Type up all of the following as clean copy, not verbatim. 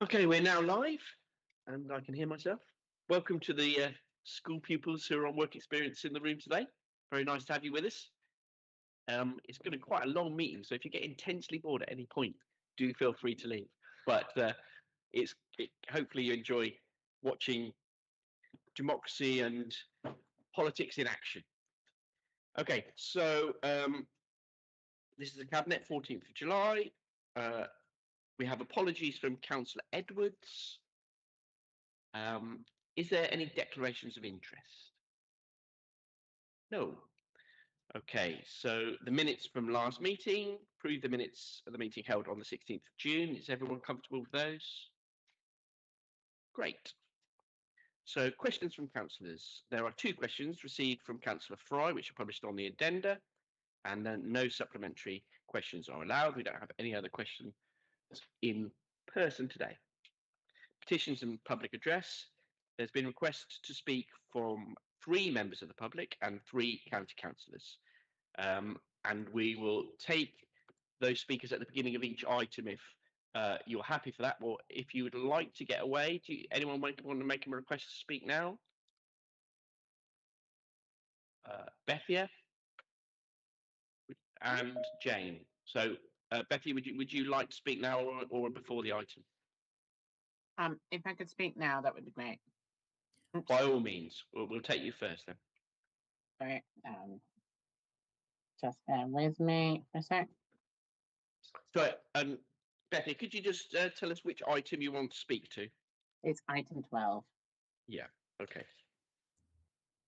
Okay, we're now live, and I can hear myself. Welcome to the school pupils who are on work experience in the room today. Very nice to have you with us. It's going to be quite a long meeting, so if you get intensely bored at any point, do feel free to leave. But hopefully you enjoy watching democracy and politics in action. Okay, so this is the Cabinet, 14th of July. We have apologies from Councillor Edwards. Is there any declarations of interest? No. Okay, so the minutes from last meeting, approve the minutes of the meeting held on the 16th of June. Is everyone comfortable with those? Great. So questions from councillors. There are 2 questions received from Councillor Fry, which are published on the addenda, and then no supplementary questions are allowed. We don't have any other questions in person today. Petitions and public address. There's been requests to speak from 3 members of the public and 3 county councillors. And we will take those speakers at the beginning of each item if you're happy for that, or if you would like to get away. Anyone want to make a request to speak now? Bethia and Jane. So Bethia, would you like to speak now or before the item? If I could speak now, that would be great. Oops. By all means, we'll take you first then. Right. Just bear with me for a sec. So, Bethia, could you just tell us which item you want to speak to? It's item 12. Yeah. Okay.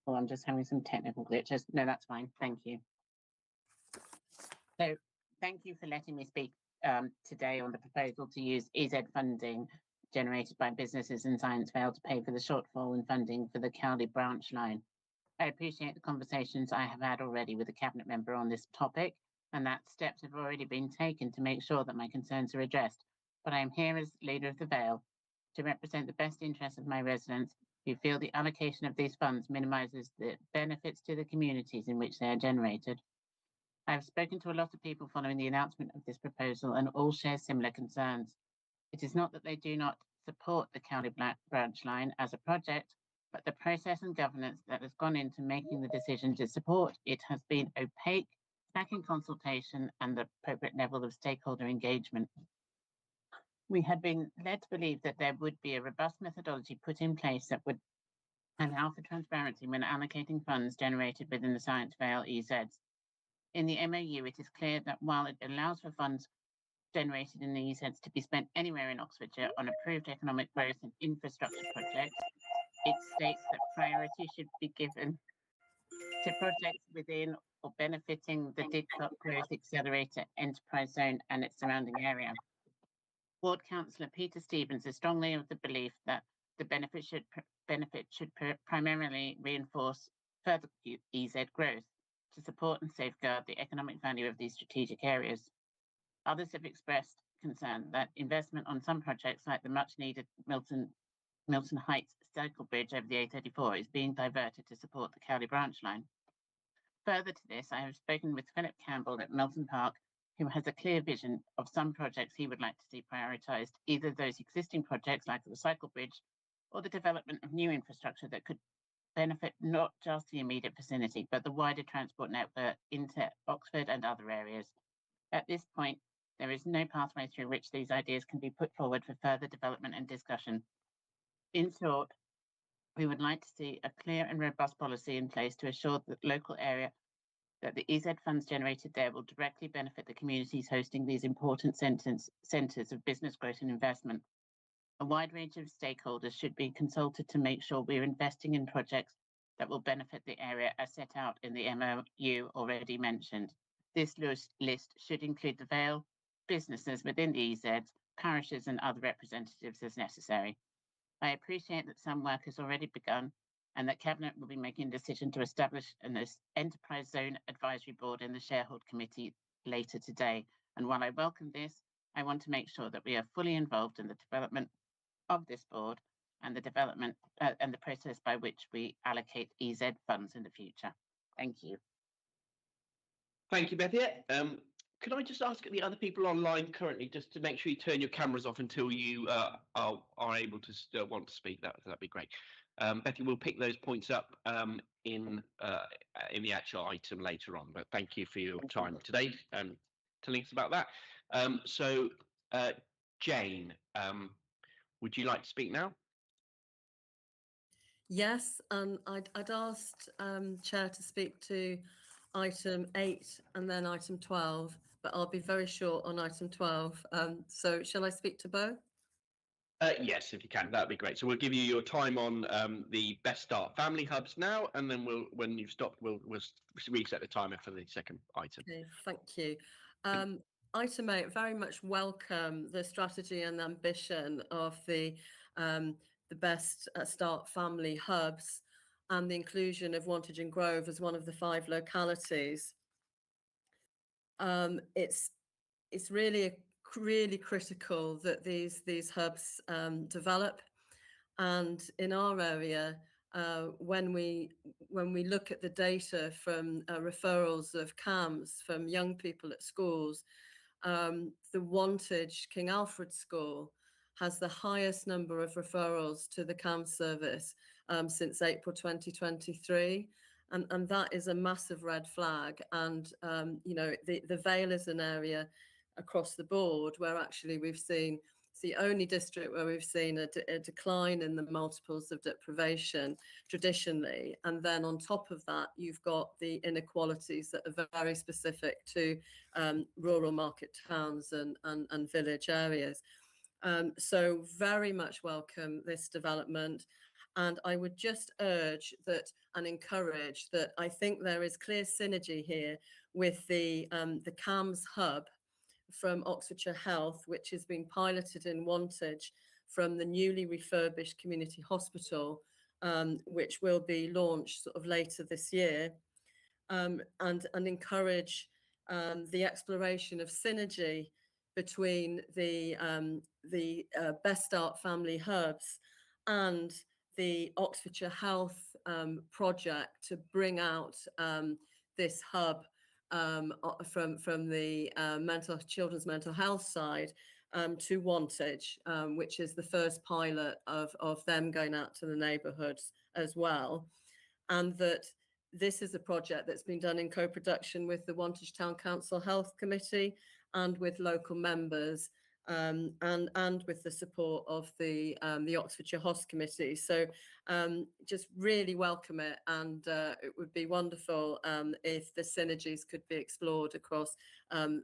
Oh, I'm just having some technical glitches. No, that's fine. Thank you. So, thank you for letting me speak today on the proposal to use EZ funding generated by businesses in Science Vale to pay for the shortfall in funding for the Cowley branch line. I appreciate the conversations I have had already with the Cabinet member on this topic, and that steps have already been taken to make sure that my concerns are addressed. But I am here as leader of the Vale to represent the best interests of my residents who feel the allocation of these funds minimises the benefits to the communities in which they are generated. I have spoken to a lot of people following the announcement of this proposal, and all share similar concerns. It is not that they do not support the Cowley branch line as a project, but the process and governance that has gone into making the decision to support it has been opaque, lacking consultation and the appropriate level of stakeholder engagement. We had been led to believe that there would be a robust methodology put in place that would allow for transparency when allocating funds generated within the Science Vale EZs. In the MOU, it is clear that while it allows for funds generated in the EZs to be spent anywhere in Oxfordshire on approved economic growth and infrastructure projects, it states that priority should be given to projects within or benefiting the Didcot Growth Accelerator Enterprise Zone and its surrounding area. Ward Councillor Peter Stevens is strongly of the belief that the benefit should primarily reinforce further EZ growth to support and safeguard the economic value of these strategic areas. Others have expressed concern that investment on some projects like the much needed Milton Heights cycle bridge over the A34 is being diverted to support the Cowley branch line. Further to this, I have spoken with Philip Campbell at Milton Park, who has a clear vision of some projects he would like to see prioritised, either those existing projects like the cycle bridge or the development of new infrastructure that could benefit not just the immediate vicinity, but the wider transport network into Oxford and other areas. At this point, there is no pathway through which these ideas can be put forward for further development and discussion. In short, we would like to see a clear and robust policy in place to assure that local area that the EZ funds generated there will directly benefit the communities hosting these important centres of business growth and investment. A wide range of stakeholders should be consulted to make sure we're investing in projects that will benefit the area as set out in the MOU already mentioned. This list should include the Vale, businesses within the EZs, parishes and other representatives as necessary. I appreciate that some work has already begun and that Cabinet will be making a decision to establish an Enterprise Zone Advisory Board in the Shareholder Committee later today. And while I welcome this, I want to make sure that we are fully involved in the development of this board and the development and the process by which we allocate EZ funds in the future. Thank you. Thank you, Bethia. Can I just ask the other people online currently, just to make sure you turn your cameras off until you are able to want to speak? That'd be great. Betty, we'll pick those points up in the actual item later on. But thank you for your time today, telling us about that. So, Jane, would you like to speak now? Yes, I'd asked Chair to speak to item 8 and then item 12, but I'll be very short on item 12. So shall I speak to both? Yes, if you can, that'd be great. So we'll give you your time on the Best Start Family Hubs now, and then when you've stopped, we'll reset the timer for the second item. Okay, thank you. Item 8, very much welcome the strategy and ambition of the Best Start Family Hubs and the inclusion of Wantage and Grove as one of the 5 localities. It's really critical that these hubs develop, and in our area, when we look at the data from referrals of CAMS from young people at schools, the Wantage King Alfred School has the highest number of referrals to the CAMS service since April 2023. And that is a massive red flag. And, the Vale is an area across the board where actually we've seen, it's the only district where we've seen a decline in the multiples of deprivation traditionally. And then on top of that, you've got the inequalities that are very specific to rural market towns and village areas. So very much welcome this development. And I would just urge that and encourage that I think there is clear synergy here with the CAMS hub from Oxfordshire Health, which is being piloted in Wantage from the newly refurbished community hospital, which will be launched sort of later this year, and encourage the exploration of synergy between the Best Start Family Hubs and the Oxfordshire Health project to bring out this hub from the children's mental health side to Wantage, which is the first pilot of them going out to the neighbourhoods as well. And that this is a project that's been done in co-production with the Wantage Town Council Health Committee and with local members, and with the support of the Oxfordshire Host Committee. So just really welcome it, and it would be wonderful if the synergies could be explored across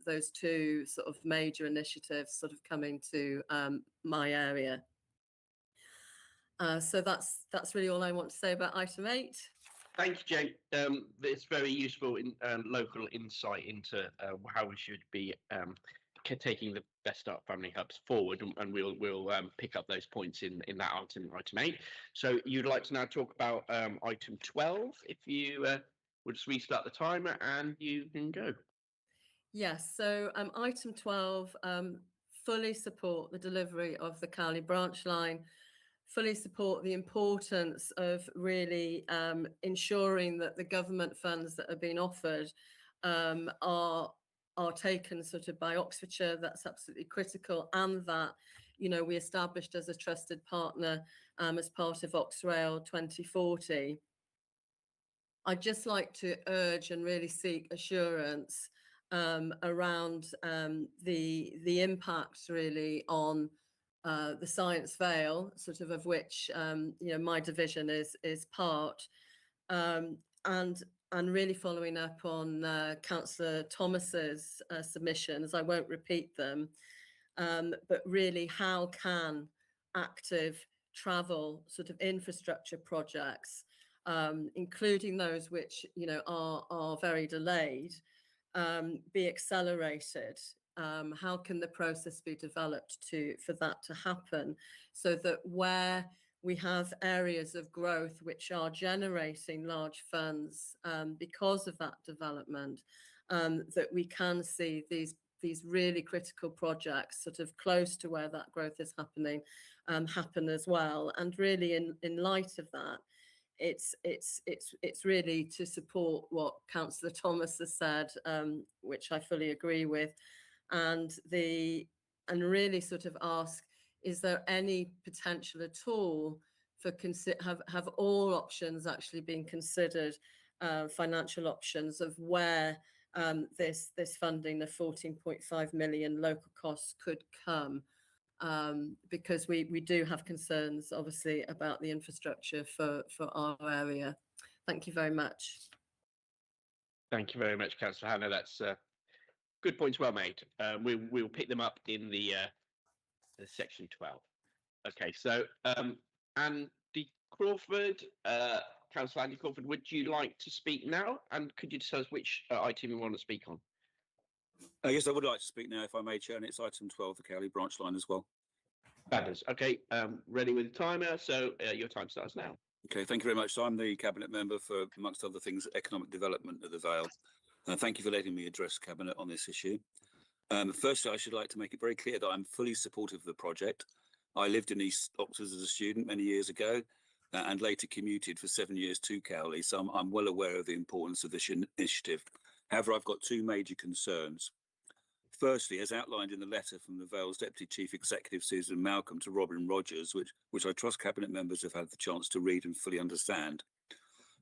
those 2 sort of major initiatives sort of coming to my area. So that's really all I want to say about item 8. Thank you, Jane. It's very useful in local insight into how we should be taking the Best Start Family Hubs forward, and we'll pick up those points in that item 8. So you'd like to now talk about item 12, if you would just restart the timer and you can go. Yes, so item 12, fully support the delivery of the Cowley branch line, fully support the importance of really ensuring that the government funds that are being offered are taken sort of by Oxfordshire. That's absolutely critical, and that we established as a trusted partner as part of Oxrail 2040. I'd just like to urge and really seek assurance around the impact really on the Science Vale, sort of which my division is part, and really following up on Councillor Thomas's submissions. I won't repeat them, but really, how can active travel sort of infrastructure projects, including those which are very delayed, be accelerated? How can the process be developed for that to happen, so that where we have areas of growth which are generating large funds because of that development, that we can see these really critical projects sort of close to where that growth is happening happen as well. And really in light of that, it's really to support what Councillor Thomas has said, which I fully agree with, and really sort of ask, is there any potential at all for have all options actually been considered, financial options of where this funding, the 14.5 million local costs, could come, because we do have concerns, obviously, about the infrastructure for our area. Thank you very much. Thank you very much, Councillor Hannah. That's good points, well made. We'll pick them up in the section 12. Okay, so Andy Crawford, Councillor Andy Crawford, would you like to speak now? And could you tell us which item you want to speak on? Yes, I would like to speak now, if I may, Chair, and it's item 12, the Cowley branch line as well. Fabulous. Okay, ready with the timer, so your time starts now. Okay, thank you very much. So I'm the Cabinet Member for, amongst other things, economic development of the Vale. Thank you for letting me address Cabinet on this issue. Firstly, I should like to make it very clear that I'm fully supportive of the project. I lived in East Oxford as a student many years ago, and later commuted for 7 years to Cowley, so I'm well aware of the importance of this initiative. However, I've got two major concerns. Firstly, as outlined in the letter from the Vale's Deputy Chief Executive Susan Malcolm to Robin Rogers, which I trust Cabinet members have had the chance to read and fully understand,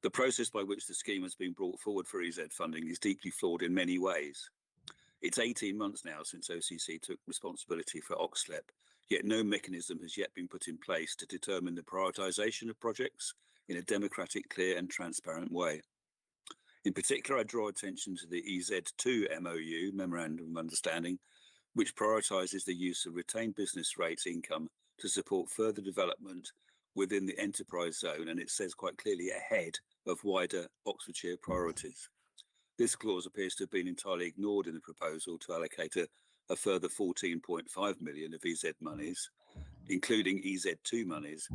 the process by which the scheme has been brought forward for EZ funding is deeply flawed in many ways. It's 18 months now since OCC took responsibility for Oxlep, yet no mechanism has yet been put in place to determine the prioritisation of projects in a democratic, clear and transparent way. In particular, I draw attention to the EZ2 MOU, Memorandum of Understanding, which prioritises the use of retained business rates income to support further development within the enterprise zone, and it says quite clearly ahead of wider Oxfordshire priorities. This clause appears to have been entirely ignored in the proposal to allocate a further 14.5 million of EZ monies, including EZ2 monies,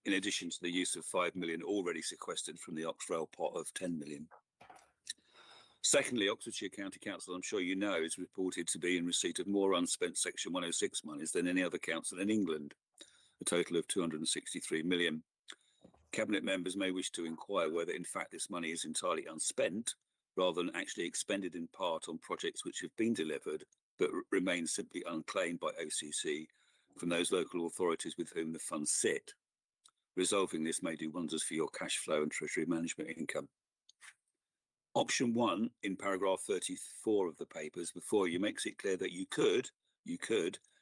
in addition to the use of 5 million already sequestered from the Oxrail pot of 10 million. Secondly, Oxfordshire County Council, I'm sure you know, is reported to be in receipt of more unspent Section 106 monies than any other council in England, a total of 263 million. Cabinet members may wish to inquire whether in fact this money is entirely unspent, rather than actually expended in part on projects which have been delivered, but remain simply unclaimed by OCC from those local authorities with whom the funds sit. Resolving this may do wonders for your cash flow and treasury management income. Option 1 in paragraph 34 of the papers before you makes it clear that you could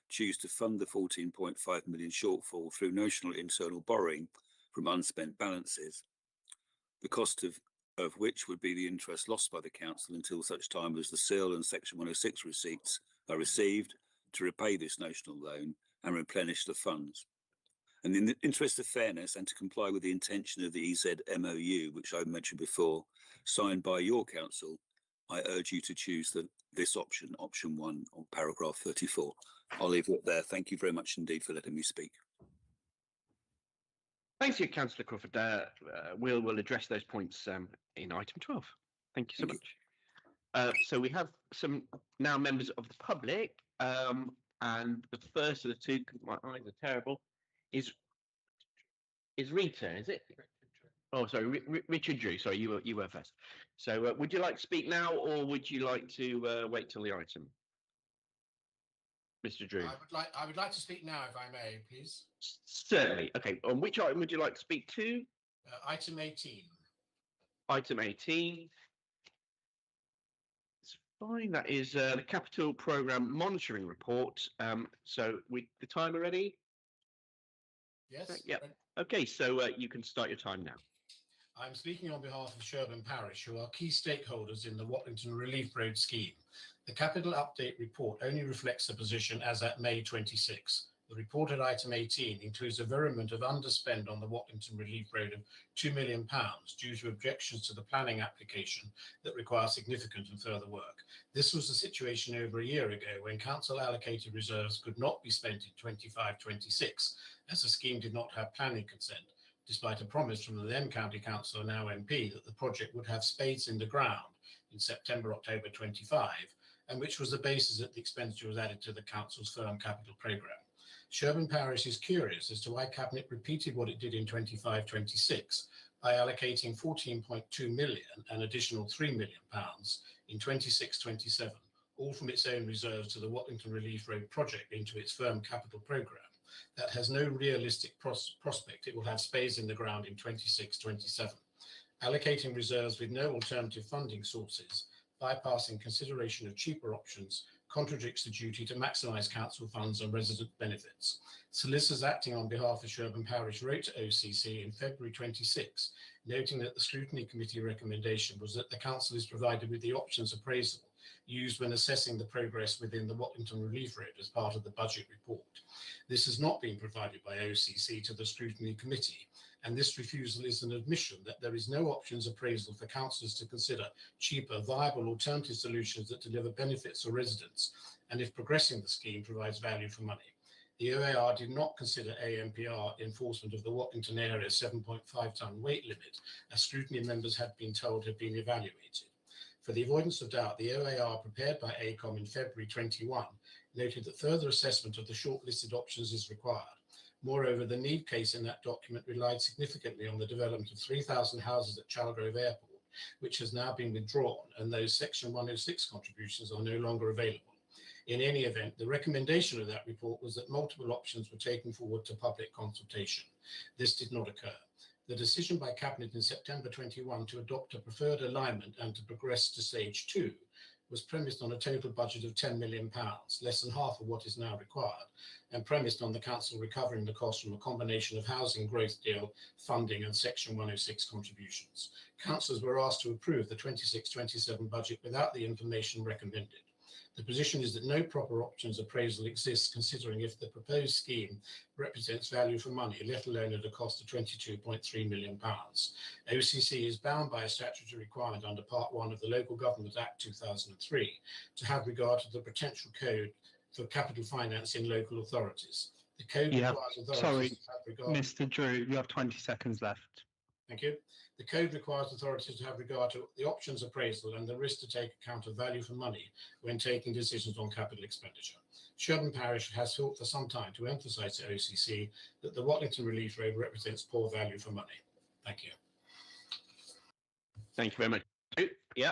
choose to fund the 14.5 million shortfall through notional internal borrowing from unspent balances, the cost of which would be the interest lost by the council until such time as the SIL and Section 106 receipts are received to repay this notional loan and replenish the funds. And in the interest of fairness and to comply with the intention of the EZ MOU, which I mentioned before, signed by your council, I urge you to choose this option, option 1 on paragraph 34. I'll leave it there. Thank you very much indeed for letting me speak. Thanks, you, Councillor Crawford. We'll address those points in item 12. Thank you so much. So we have some now members of the public, and the first of the two, because my eyes are terrible, is Rita, is it? Oh, sorry, Richard Drew. Sorry, you were first. So would you like to speak now, or would you like to wait till the item? Mr. Drew. I would like to speak now, if I may, please. Certainly. Okay. On which item would you like to speak to? Item 18. Item 18. It's fine. That is the Capital Programme Monitoring Report. So the timer ready? Yes. Yep. Okay. So you can start your time now. I'm speaking on behalf of Sherburn Parish, who are key stakeholders in the Watlington Relief Road scheme. The Capital Update report only reflects the position as at May 26. The report at item 18 includes a virement of underspend on the Watlington Relief Road of £2 million due to objections to the planning application that require significant and further work. This was the situation over a year ago when council allocated reserves could not be spent in 25-26 as the scheme did not have planning consent, despite a promise from the then County Council, now MP, that the project would have spades in the ground in September-October 25, and which was the basis that the expenditure was added to the Council's firm capital programme. Sherburn Parish is curious as to why Cabinet repeated what it did in 25-26, by allocating 14.2 million and additional £3 million in 26-27, all from its own reserves to the Watlington Relief Road project into its firm capital programme that has no realistic prospect it will have spades in the ground in 26-27. Allocating reserves with no alternative funding sources, bypassing consideration of cheaper options, contradicts the duty to maximise council funds and resident benefits. Solicitors acting on behalf of Sherborne Parish wrote to OCC in February 26, noting that the Scrutiny Committee recommendation was that the council is provided with the options appraisal used when assessing the progress within the Watlington Relief Road as part of the budget report. This has not been provided by OCC to the Scrutiny Committee, and this refusal is an admission that there is no options appraisal for councillors to consider cheaper, viable alternative solutions that deliver benefits for residents, and if progressing the scheme provides value for money. The OAR did not consider AMPR enforcement of the Watlington area 7.5 tonne weight limit, as scrutiny members had been told had been evaluated. For the avoidance of doubt, the OAR prepared by ACOM in February 21 noted that further assessment of the shortlisted options is required. Moreover, the need case in that document relied significantly on the development of 3,000 houses at Chalgrove Airport, which has now been withdrawn, and those Section 106 contributions are no longer available. In any event, the recommendation of that report was that multiple options were taken forward to public consultation. This did not occur. The decision by Cabinet in September 21 to adopt a preferred alignment and to progress to stage 2 was premised on a total budget of £10 million, less than half of what is now required, and premised on the Council recovering the cost from a combination of housing growth deal, funding and Section 106 contributions. Councillors were asked to approve the 26-27 budget without the information recommended. The position is that no proper options appraisal exists, considering if the proposed scheme represents value for money, let alone at a cost of £22.3 million. OCC is bound by a statutory requirement under Part 1 of the Local Government Act 2003 to have regard to the potential code for capital finance in local authorities. The code requires authorities to have regard... Mr. Drew, you have 20 seconds left. Thank you. The code requires authorities to have regard to the options appraisal and the risk to take account of value for money when taking decisions on capital expenditure. Sherborne Parish has fought for some time to emphasise to OCC that the Watlington Relief Road represents poor value for money. Thank you. Thank you very much. Yeah.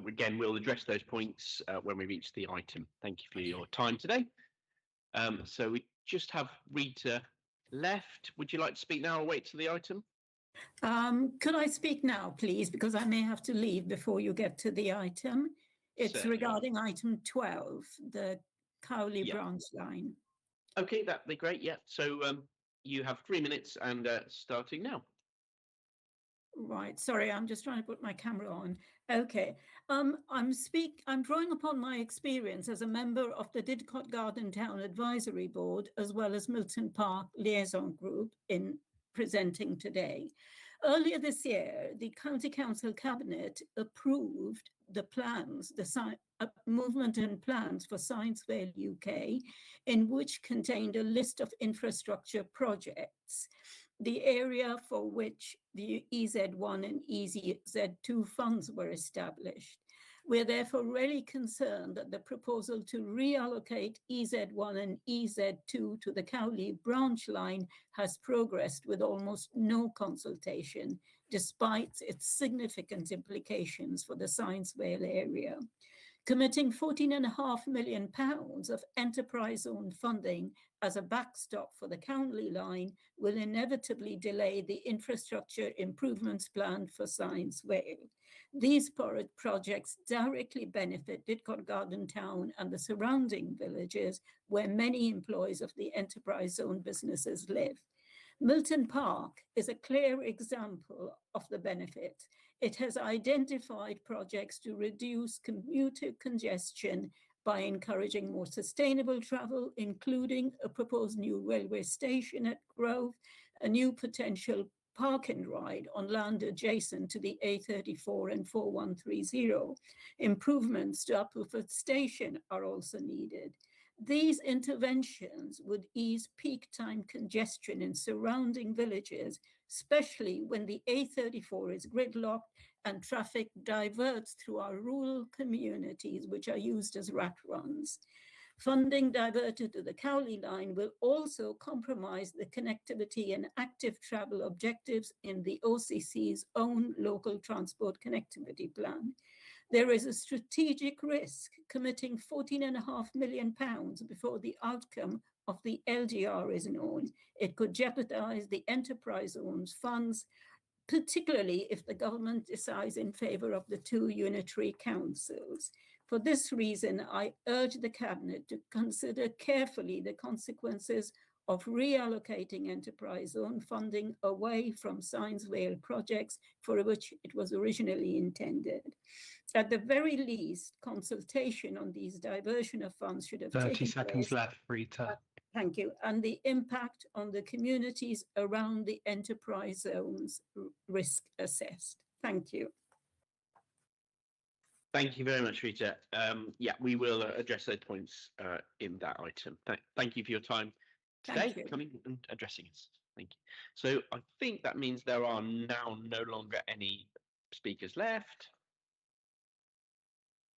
Again, we'll address those points when we reach the item. Thank you for your time today. So we just have Rita left. Would you like to speak now or wait to the item? Could I speak now, please, because I may have to leave before you get to the item. It's Certainly. Regarding item 12, the Cowley branch line. Okay, that'd be great. Yeah. So you have 3 minutes and starting now. Right. Sorry, I'm just trying to put my camera on. Okay. I'm drawing upon my experience as a member of the Didcot Garden Town Advisory Board, as well as Milton Park Liaison Group, in presenting today. Earlier this year, the County Council Cabinet approved the plans, the movement and plans for Science Vale UK, in which contained a list of infrastructure projects, the area for which the EZ1 and EZ2 funds were established. We're therefore really concerned that the proposal to reallocate EZ1 and EZ2 to the Cowley branch line has progressed with almost no consultation, despite its significant implications for the Science Vale area. Committing £14.5 million of enterprise zone funding as a backstop for the Cowley line will inevitably delay the infrastructure improvements planned for Science Vale. These projects directly benefit Didcot Garden Town and the surrounding villages where many employees of the enterprise zone businesses live. Milton Park is a clear example of the benefit. It has identified projects to reduce commuter congestion by encouraging more sustainable travel, including a proposed new railway station at Grove, a new potential park and ride on land adjacent to the A34 and 4130. Improvements to Upperford Station are also needed. These interventions would ease peak time congestion in surrounding villages, especially when the A34 is gridlocked and traffic diverts through our rural communities, which are used as rat runs. Funding diverted to the Cowley line will also compromise the connectivity and active travel objectives in the OCC's own local transport connectivity plan. There is a strategic risk committing £14.5 million before the outcome of the LGR is known. It could jeopardise the enterprise zone's funds, particularly if the government decides in favour of the two unitary councils. For this reason, I urge the Cabinet to consider carefully the consequences of reallocating enterprise zone funding away from Science Vale projects for which it was originally intended. At the very least, consultation on these diversion of funds should have 30 taken seconds place. left, Rita. Thank you. And the impact on the communities around the enterprise zones risk assessed. Thank you. Thank you very much, Rita. Yeah, we will address those points in that item. Thank you for your time today, coming and addressing us. Thank you. So I think that means there are now no longer any speakers left.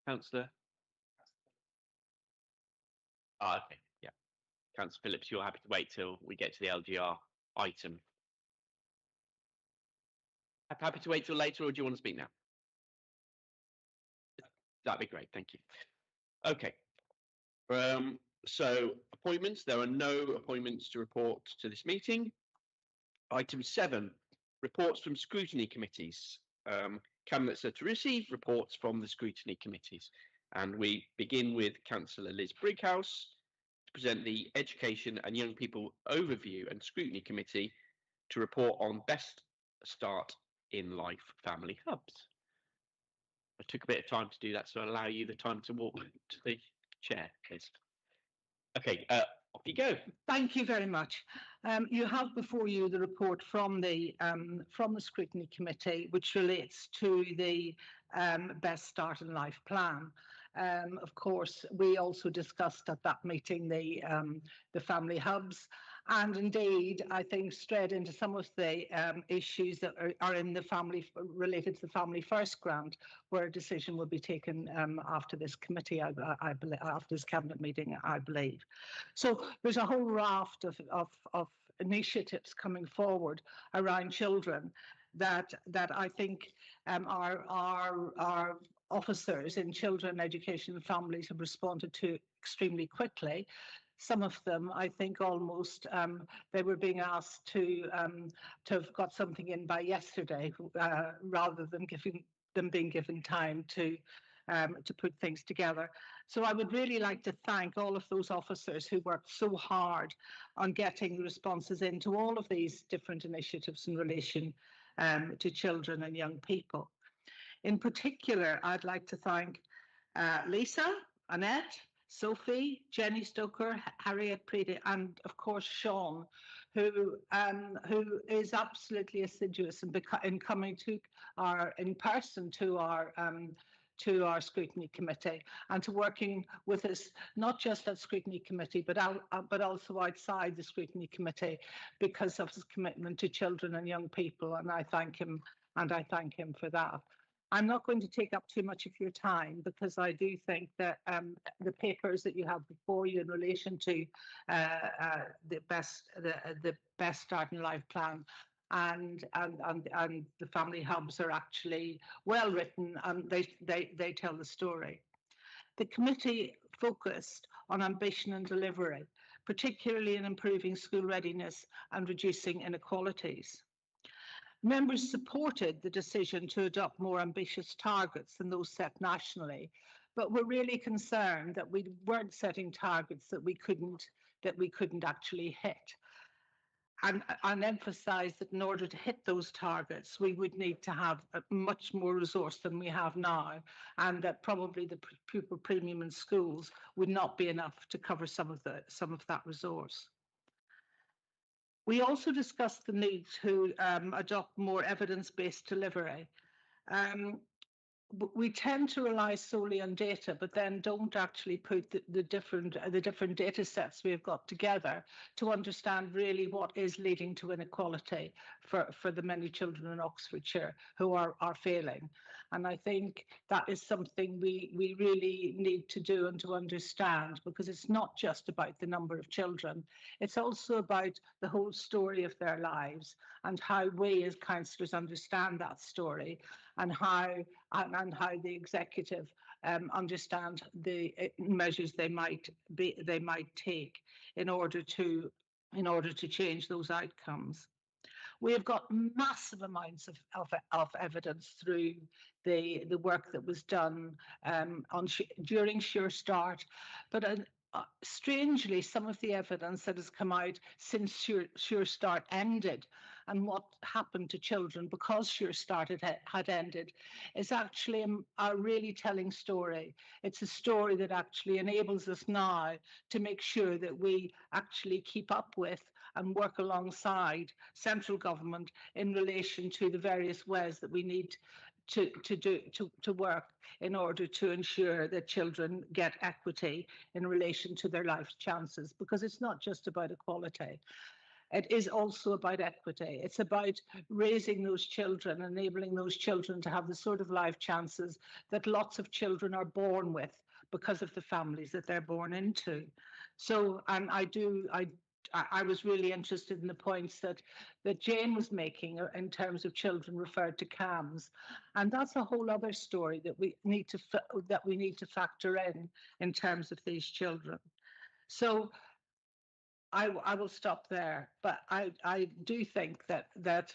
Councillor? Okay, yeah. Councillor Phillips, you're happy to wait till we get to the LGR item? Happy to wait till later, or do you want to speak now? That'd be great, thank you. Okay. So appointments, there are no appointments to report to this meeting. Item 7, reports from scrutiny committees. Candidates are to receive reports from the scrutiny committees. And we begin with Councillor Liz Brighouse to present the Education and Young People Overview and Scrutiny Committee to report on Best Start in Life Family Hubs. I took a bit of time to do that, so I'll allow you the time to walk to the chair, please. Okay, off you go. Thank you very much. You have before you the report from the Scrutiny Committee, which relates to the Best Start in Life plan. Of course, we also discussed at that meeting the family hubs, and indeed, I think strayed into some of the issues that are in the family related to the Family First grant, where a decision will be taken after this committee, I believe, after this cabinet meeting, I believe. So there's a whole raft of initiatives coming forward around children that I think our officers in children, education and families have responded to extremely quickly. Some of them, I think, almost they were being asked to have got something in by yesterday, rather than being given time to put things together. So I would really like to thank all of those officers who worked so hard on getting responses into all of these different initiatives in relation to children and young people. In particular, I'd like to thank Lisa, Annette, Sophie, Jenny Stoker, Harriet Preedy, and of course Sean, who is absolutely assiduous in coming to in person to our scrutiny committee, and to working with us not just at scrutiny committee but also outside the scrutiny committee, because of his commitment to children and young people, and I thank him for that. I'm not going to take up too much of your time, because I do think that the papers that you have before you in relation to the best Start in Life plan and the family hubs are actually well written, and they tell the story. The committee focused on ambition and delivery, particularly in improving school readiness and reducing inequalities. Members supported the decision to adopt more ambitious targets than those set nationally, but were really concerned that we weren't setting targets that we couldn't actually hit. And emphasised that in order to hit those targets, we would need to have much more resource than we have now, and that probably the pupil premium in schools would not be enough to cover some of that resource. We also discussed the need to adopt more evidence-based delivery. we tend to rely solely on data, but then don't actually put the different data sets we've got together to understand really what is leading to inequality for the many children in Oxfordshire who are failing. And I think that is something we really need to do and to understand, because it's not just about the number of children. It's also about the whole story of their lives and how we as councillors understand that story, and how the executive understand the measures they might take in order to change those outcomes. We have got massive amounts of evidence through the work that was done during Sure Start, but strangely, some of the evidence that has come out since Sure Start ended and what happened to children because Sure Start had ended is actually a really telling story. It's a story that actually enables us now to make sure that we actually keep up with and work alongside central government in relation to the various ways that we need to work in order to ensure that children get equity in relation to their life chances, because it's not just about equality. It is also about equity. It's about raising those children, enabling those children to have the sort of life chances that lots of children are born with because of the families that they're born into. So, and I was really interested in the points that Jane was making in terms of children referred to CAMS, and that's a whole other story that we need to factor in terms of these children. So I will stop there, but I do think that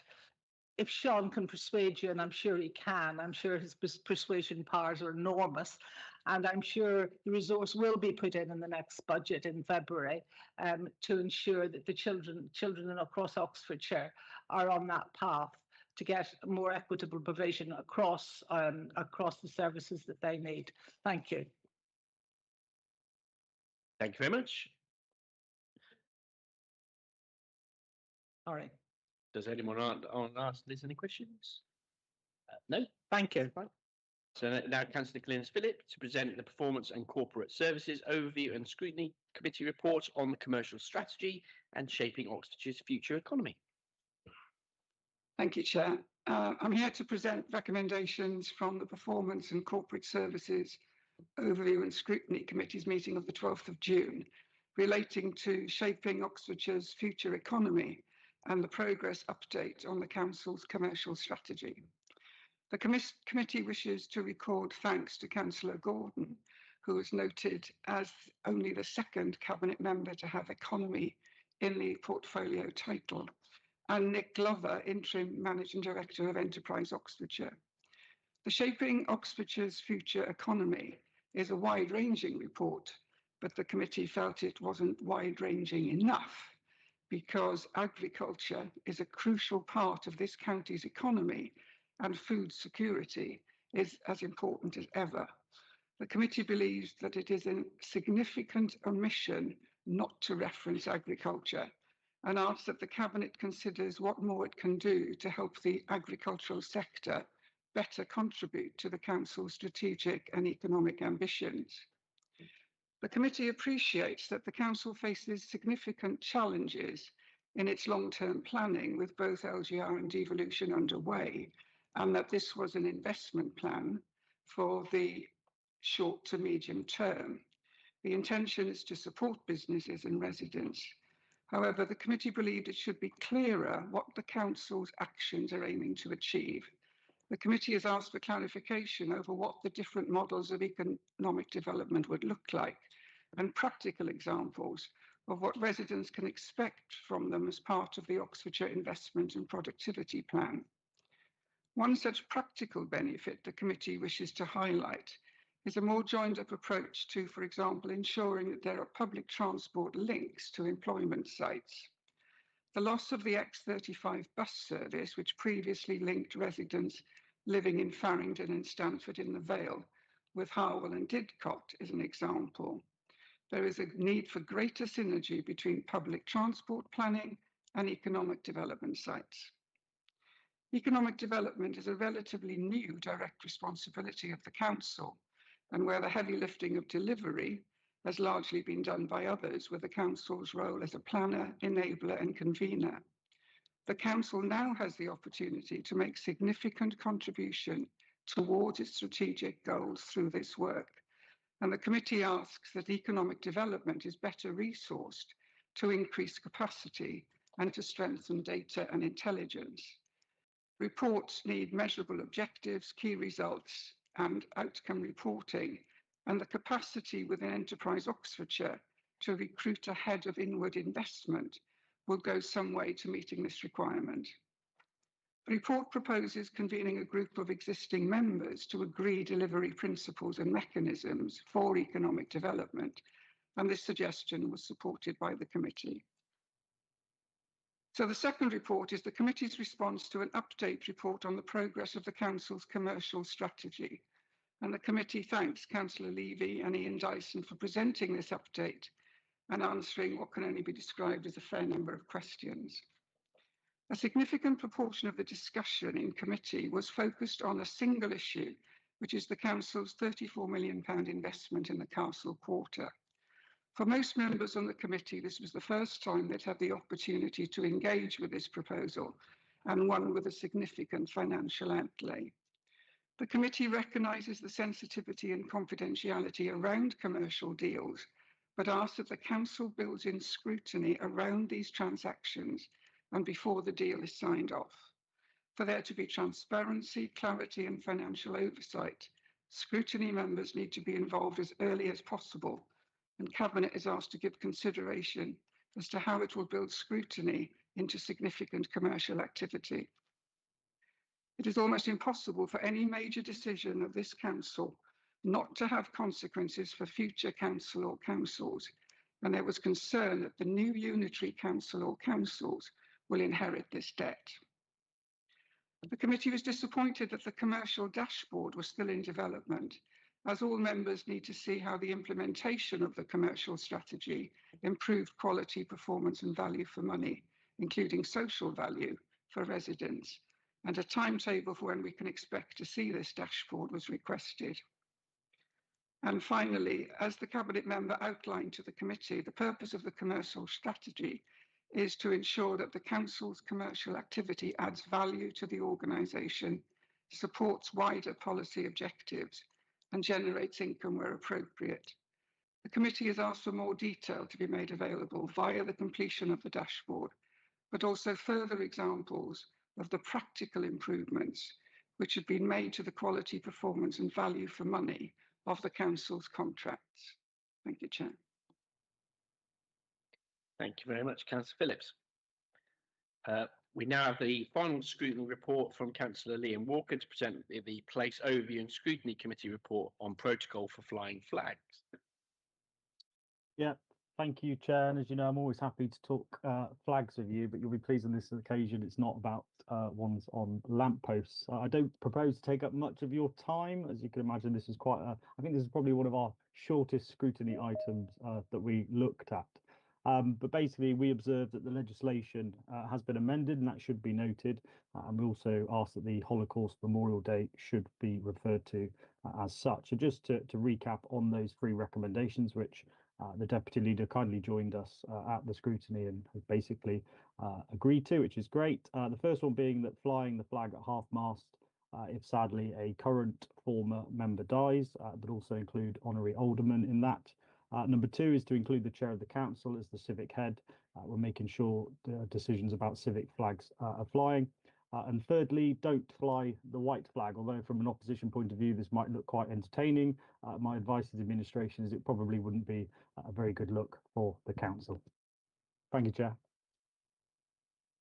if Sean can persuade you, and I'm sure he can, I'm sure his persuasion powers are enormous, and I'm sure the resource will be put in the next budget in February to ensure that the children across Oxfordshire are on that path to get more equitable provision across the services that they need. Thank you. Thank you very much. All right. Does anyone ask Liz any questions? No? Thank you. Right. So now Councillor Glynis Phillip to present the Performance and Corporate Services Overview and Scrutiny Committee report on the commercial strategy and shaping Oxfordshire's future economy. Thank you, Chair. I'm here to present recommendations from the Performance and Corporate Services Overview and Scrutiny Committee's meeting of the 12th of June relating to shaping Oxfordshire's future economy and the progress update on the Council's commercial strategy. The committee wishes to record thanks to Councillor Gordon, who was noted as only the second Cabinet member to have economy in the portfolio title, and Nick Glover, Interim Managing Director of Enterprise Oxfordshire. The Shaping Oxfordshire's Future Economy is a wide-ranging report, but the committee felt it wasn't wide-ranging enough because agriculture is a crucial part of this county's economy and food security is as important as ever. The committee believes that it is a significant omission not to reference agriculture and asks that the Cabinet considers what more it can do to help the agricultural sector better contribute to the Council's strategic and economic ambitions. The committee appreciates that the Council faces significant challenges in its long-term planning with both LGR and devolution underway, and that this was an investment plan for the short to medium term. The intention is to support businesses and residents. However, the committee believed it should be clearer what the Council's actions are aiming to achieve. The committee has asked for clarification over what the different models of economic development would look like and practical examples of what residents can expect from them as part of the Oxfordshire Investment and Productivity Plan. One such practical benefit the committee wishes to highlight is a more joined-up approach to, for example, ensuring that there are public transport links to employment sites. The loss of the X35 bus service, which previously linked residents living in Farringdon and Stamford in the Vale with Harwell and Didcot, is an example. There is a need for greater synergy between public transport planning and economic development sites. Economic development is a relatively new direct responsibility of the Council, and where the heavy lifting of delivery has largely been done by others, with the Council's role as a planner, enabler and convener. The Council now has the opportunity to make significant contribution towards its strategic goals through this work, and the committee asks that economic development is better resourced to increase capacity and to strengthen data and intelligence. Reports need measurable objectives, key results and outcome reporting, and the capacity within Enterprise Oxfordshire to recruit ahead of inward investment will go some way to meeting this requirement. The report proposes convening a group of existing members to agree delivery principles and mechanisms for economic development, and this suggestion was supported by the committee. So the second report is the committee's response to an update report on the progress of the Council's commercial strategy. And the committee thanks Councillor Levy and Ian Dyson for presenting this update and answering what can only be described as a fair number of questions. A significant proportion of the discussion in committee was focused on a single issue, which is the Council's £34 million investment in the Castle Quarter. For most members on the committee, this was the first time they'd had the opportunity to engage with this proposal, and one with a significant financial outlay. The committee recognises the sensitivity and confidentiality around commercial deals, but asks that the Council builds in scrutiny around these transactions and before the deal is signed off. For there to be transparency, clarity and financial oversight, scrutiny members need to be involved as early as possible, and Cabinet is asked to give consideration as to how it will build scrutiny into significant commercial activity. It is almost impossible for any major decision of this Council not to have consequences for future Council or councils, and there was concern that the new unitary Council or councils will inherit this debt. The committee was disappointed that the commercial dashboard was still in development, as all members need to see how the implementation of the commercial strategy improved quality, performance and value for money, including social value for residents, and a timetable for when we can expect to see this dashboard was requested. And finally, as the Cabinet member outlined to the committee, the purpose of the commercial strategy is to ensure that the Council's commercial activity adds value to the organisation, supports wider policy objectives and generates income where appropriate. The committee has asked for more detail to be made available via the completion of the dashboard, but also further examples of the practical improvements which have been made to the quality, performance and value for money of the Council's contracts. Thank you, Chair. Thank you very much, Councillor Phillips. We now have the final scrutiny report from Councillor Liam Walker to present the Place Overview and Scrutiny Committee report on protocol for flying flags. Yeah, thank you, Chair. And as you know, I'm always happy to talk flags with you, but you'll be pleased on this occasion it's not about ones on lampposts. I don't propose to take up much of your time. As you can imagine, this is quite I think this is probably one of our shortest scrutiny items that we looked at. But basically, we observed that the legislation has been amended, and that should be noted. And we also asked that the Holocaust Memorial Day should be referred to as such. So just to recap on those 3 recommendations, which the Deputy Leader kindly joined us at the scrutiny and has basically agreed to, which is great. The first one being that flying the flag at half-mast, if sadly a current former member dies, but also include honorary aldermen in that. Number 2 is to include the chair of the council as the civic head. We're making sure the decisions about civic flags are flying. And thirdly, don't fly the white flag, although from an opposition point of view, this might look quite entertaining. My advice to the administration is it probably wouldn't be a very good look for the council. Thank you, Chair.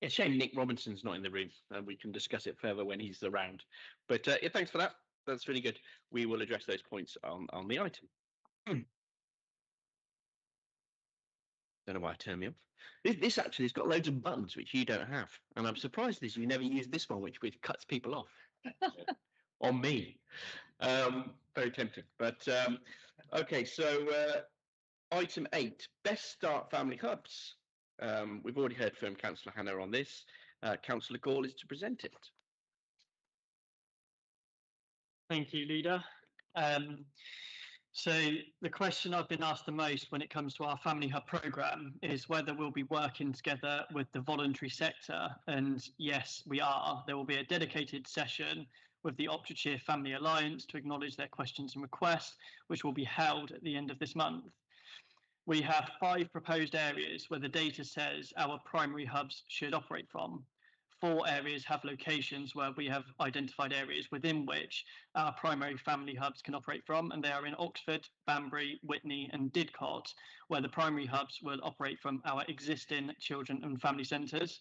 Yeah, shame Nick Robinson's not in the room, and we can discuss it further when he's around. But yeah, thanks for that. That's really good. We will address those points on the item. Don't know why I turned me off. This actually has got loads of buttons which you don't have, and I'm surprised that you never use this one, which cuts people off. On me. Very tempting. But okay, so item 8, Best Start Family Hubs. We've already heard from Councillor Hannah on this. Councillor Gall is to present it. Thank you, Leader. So the question I've been asked the most when it comes to our Family Hub programme is whether we'll be working together with the voluntary sector. And yes, we are. There will be a dedicated session with the Oxfordshire Family Alliance to acknowledge their questions and requests, which will be held at the end of this month. We have 5 proposed areas where the data says our primary hubs should operate from. 4 areas have locations where we have identified areas within which our primary family hubs can operate from, and they are in Oxford, Banbury, Witney and Didcot, where the primary hubs will operate from our existing children and family centres.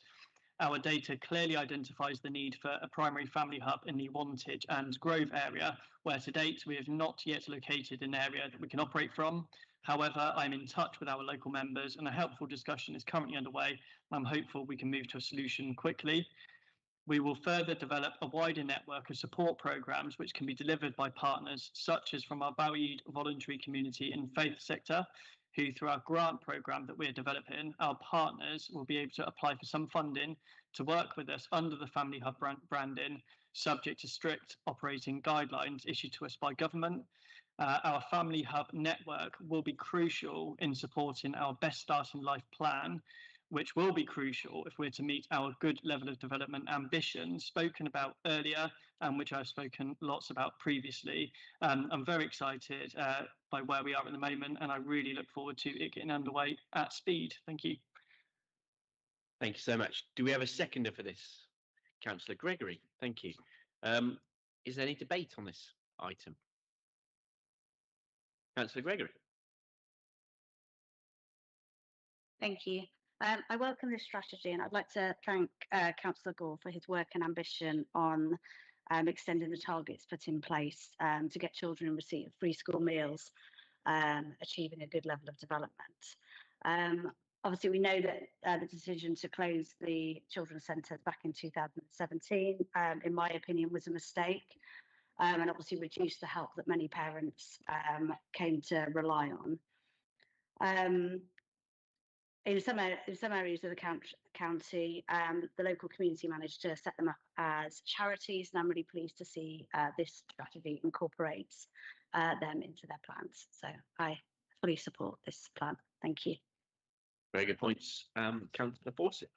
Our data clearly identifies the need for a primary family hub in the Wantage and Grove area, where to date we have not yet located an area that we can operate from. However, I'm in touch with our local members and a helpful discussion is currently underway. I'm hopeful we can move to a solution quickly. We will further develop a wider network of support programmes which can be delivered by partners such as from our valued voluntary community and faith sector, who through our grant programme that we're developing, our partners will be able to apply for some funding to work with us under the Family Hub branding, subject to strict operating guidelines issued to us by government. Our Family Hub network will be crucial in supporting our Best Start in Life plan, which will be crucial if we're to meet our good level of development ambitions spoken about earlier and which I've spoken lots about previously. I'm very excited by where we are at the moment, and I really look forward to it getting underway at speed. Thank you. Thank you so much. Do we have a seconder for this? Councillor Gregory, thank you. Is there any debate on this item? Councillor Gregory. Thank you. I welcome this strategy, and I'd like to thank Councillor Gore for his work and ambition on extending the targets put in place to get children in receipt of free school meals, achieving a good level of development. Obviously, we know that the decision to close the children's centres back in 2017, in my opinion, was a mistake, and obviously reduced the help that many parents came to rely on. In some areas of the county, the local community managed to set them up as charities, and I'm really pleased to see this strategy incorporates them into their plans. So I fully support this plan. Thank you. Very good points. Councillor Fawcett.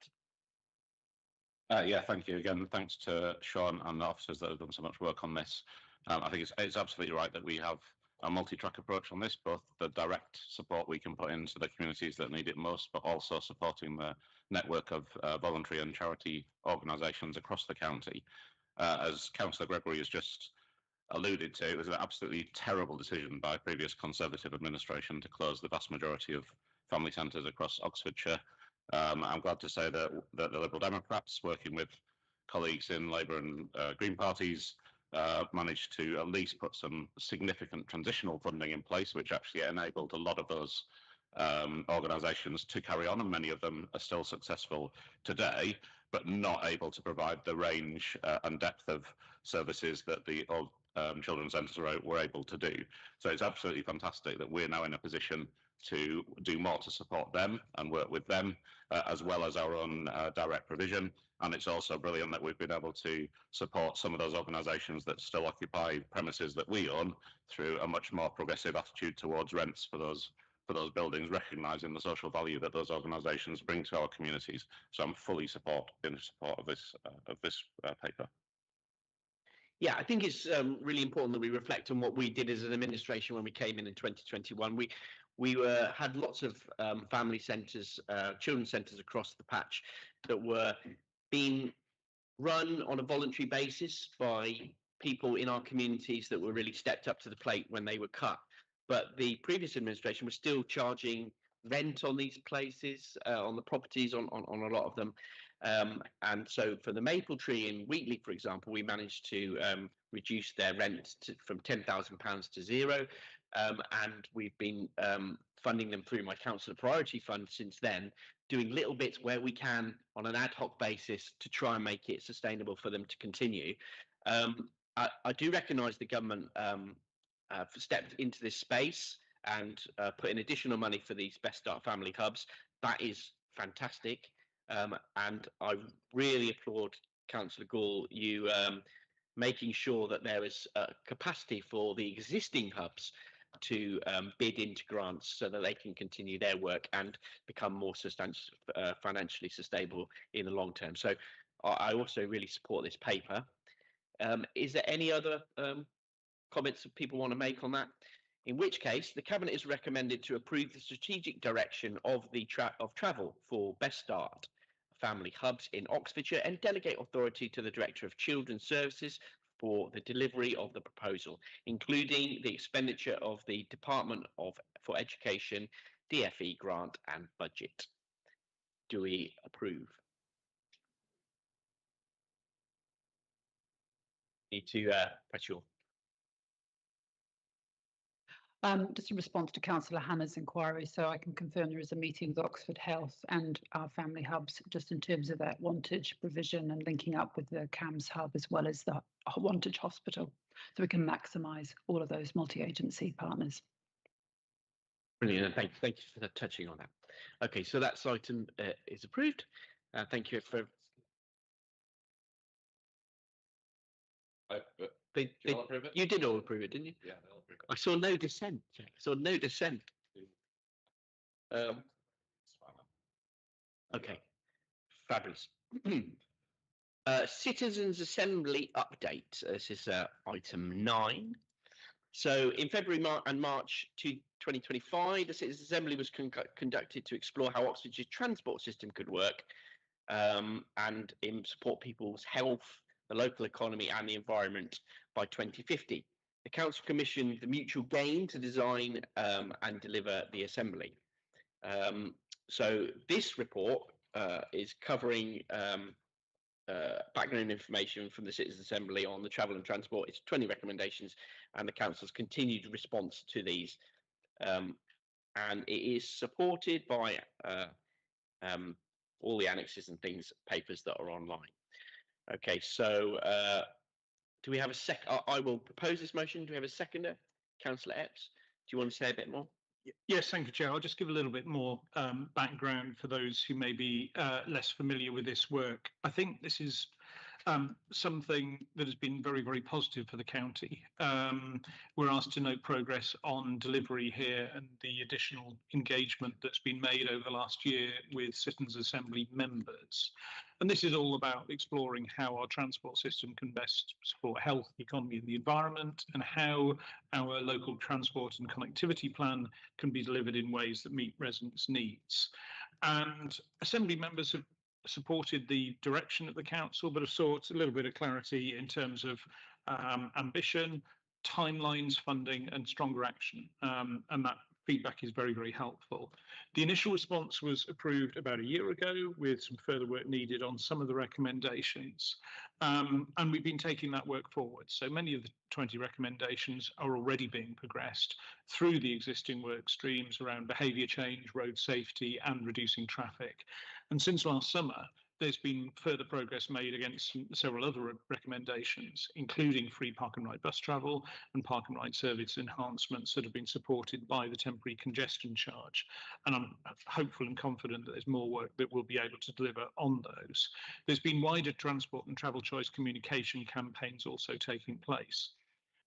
Yeah, thank you again. Thanks to Sean and the officers that have done so much work on this. I think it's absolutely right that we have a multi-track approach on this, both the direct support we can put into the communities that need it most, but also supporting the network of voluntary and charity organisations across the county. As Councillor Gregory has just alluded to, it was an absolutely terrible decision by previous Conservative administration to close the vast majority of family centres across Oxfordshire. I'm glad to say that the Liberal Democrats, working with colleagues in Labour and Green parties, managed to at least put some significant transitional funding in place, which actually enabled a lot of those organisations to carry on, and many of them are still successful today, but not able to provide the range and depth of services that the children's centres were able to do. So it's absolutely fantastic that we're now in a position to do more to support them and work with them, as well as our own direct provision. And it's also brilliant that we've been able to support some of those organisations that still occupy premises that we own through a much more progressive attitude towards rents for those buildings, recognising the social value that those organisations bring to our communities. So I'm fully in support of this paper. Yeah, I think it's really important that we reflect on what we did as an administration when we came in 2021. We had lots of family centres, children's centres across the patch that were being run on a voluntary basis by people in our communities that were really stepped up to the plate when they were cut. But the previous administration was still charging rent on these places, on the properties, on a lot of them. And so for the Maple Tree in Wheatley, for example, we managed to reduce their rent from £10,000 to zero. And we've been funding them through my council priority fund since then, doing little bits where we can on an ad hoc basis to try and make it sustainable for them to continue. I do recognise the government stepped into this space and put in additional money for these Best Start family hubs. That is fantastic. And I really applaud Councillor Gall, you making sure that there is capacity for the existing hubs to bid into grants so that they can continue their work and become more financially sustainable in the long term. So I also really support this paper. Is there any other comments that people want to make on that? In which case, the Cabinet is recommended to approve the strategic direction of travel for Best Start family hubs in Oxfordshire and delegate authority to the Director of Children's Services for the delivery of the proposal, including the expenditure of the Department for Education, DFE grant and budget. Do we approve? Need to press your. Just in response to Councillor Hannah's inquiry, so I can confirm there is a meeting with Oxford Health and our family hubs just in terms of that Wantage provision and linking up with the CAMS hub as well as the Wantage Hospital, so we can maximise all of those multi-agency partners. Brilliant, thank you for touching on that. Okay, so that item is approved. Thank you for. You did all approve it, didn't you? Yeah, they'll approve it. I saw no dissent. Jack. I saw no dissent. Okay, fabulous. Citizens Assembly update. This is item 9. So in February and March 2025, the Citizens Assembly was conducted to explore how Oxfordshire's transport system could work and support people's health, the local economy and the environment by 2050. The Council commissioned the Mutual Gain to design and deliver the Assembly. So this report is covering background information from the Citizens Assembly on the travel and transport. It's 20 recommendations and the Council's continued response to these. And it is supported by all the annexes and papers that are online. Okay, so do we have a second? I will propose this motion. Do we have a seconder? Councillor Epps, do you want to say a bit more? Yes, thank you, Chair. I'll just give a little bit more background for those who may be less familiar with this work. I think this is something that has been very, very positive for the county. We're asked to note progress on delivery here and the additional engagement that's been made over the last year with Citizens Assembly members. And this is all about exploring how our transport system can best support health, the economy and the environment, and how our local transport and connectivity plan can be delivered in ways that meet residents' needs. And Assembly members have supported the direction of the council, but have sought a little bit of clarity in terms of ambition, timelines, funding and stronger action. And that feedback is very, very helpful. The initial response was approved about a year ago with some further work needed on some of the recommendations. And we've been taking that work forward. So many of the 20 recommendations are already being progressed through the existing work streams around behaviour change, road safety and reducing traffic. And since last summer, there's been further progress made against several other recommendations, including free park and ride bus travel and park and ride service enhancements that have been supported by the temporary congestion charge. And I'm hopeful and confident that there's more work that we'll be able to deliver on those. There's been wider transport and travel choice communication campaigns also taking place.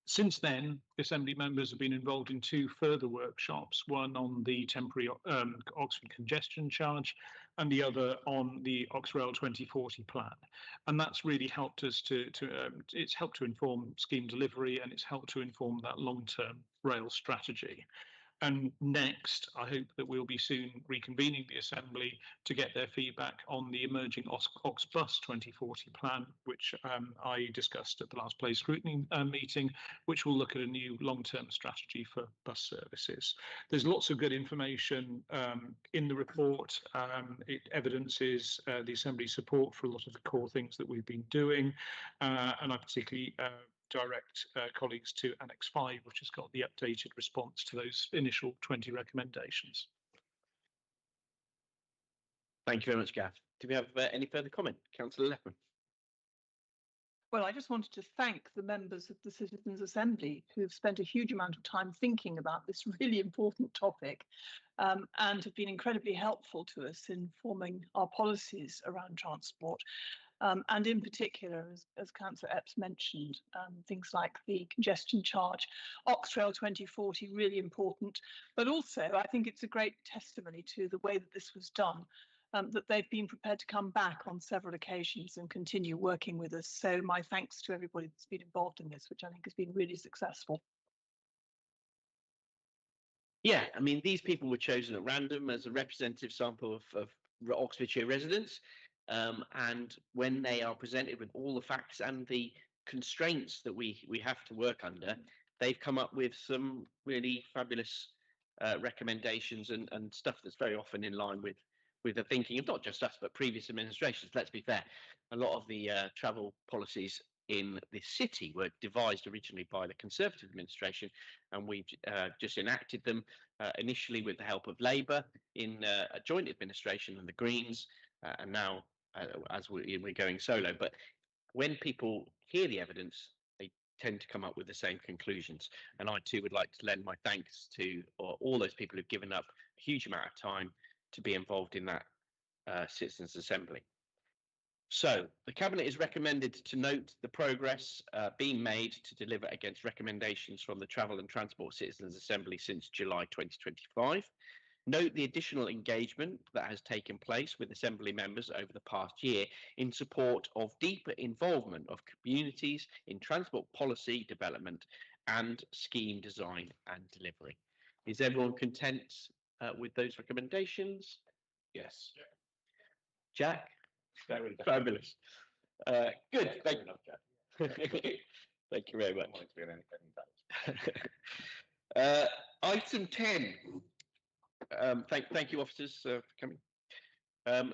Since then, Assembly members have been involved in 2 further workshops, one on the temporary Oxford congestion charge and the other on the Oxrail 2040 plan. And that's really helped us it's helped to inform scheme delivery and it's helped to inform that long-term rail strategy. And next, I hope that we'll be soon reconvening the Assembly to get their feedback on the emerging Oxbus 2040 plan, which I discussed at the last place scrutiny meeting, which will look at a new long-term strategy for bus services. There's lots of good information in the report. It evidences the Assembly's support for a lot of the core things that we've been doing, and I particularly direct colleagues to Annex 5, which has got the updated response to those initial 20 recommendations. Thank you very much, Gav. Do we have any further comment? Councillor Leppman. Well, I just wanted to thank the members of the Citizens Assembly who have spent a huge amount of time thinking about this really important topic and have been incredibly helpful to us in forming our policies around transport. And in particular, as Councillor Epps mentioned, things like the congestion charge, Oxtrail 2040, really important. But also, I think it's a great testimony to the way that this was done, that they've been prepared to come back on several occasions and continue working with us. So my thanks to everybody that's been involved in this, which I think has been really successful. Yeah, I mean, these people were chosen at random as a representative sample of Oxfordshire residents. And when they are presented with all the facts and the constraints that we have to work under, they've come up with some really fabulous recommendations and stuff that's very often in line with the thinking of not just us, but previous administrations. Let's be fair. A lot of the travel policies in this city were devised originally by the Conservative administration, and we've just enacted them initially with the help of Labour in a joint administration and the Greens, and now as we're going solo. But when people hear the evidence, they tend to come up with the same conclusions. And I too would like to lend my thanks to all those people who've given up a huge amount of time to be involved in that Citizens' Assembly. So the Cabinet is recommended to note the progress being made to deliver against recommendations from the Travel and Transport Citizens' Assembly since July 2025. Note the additional engagement that has taken place with Assembly members over the past year in support of deeper involvement of communities in transport policy development and scheme design and delivery. Is everyone content with those recommendations? Yes. Jack? Very fabulous. Good. Thank you very much. Item 10. Thank you, officers, for coming.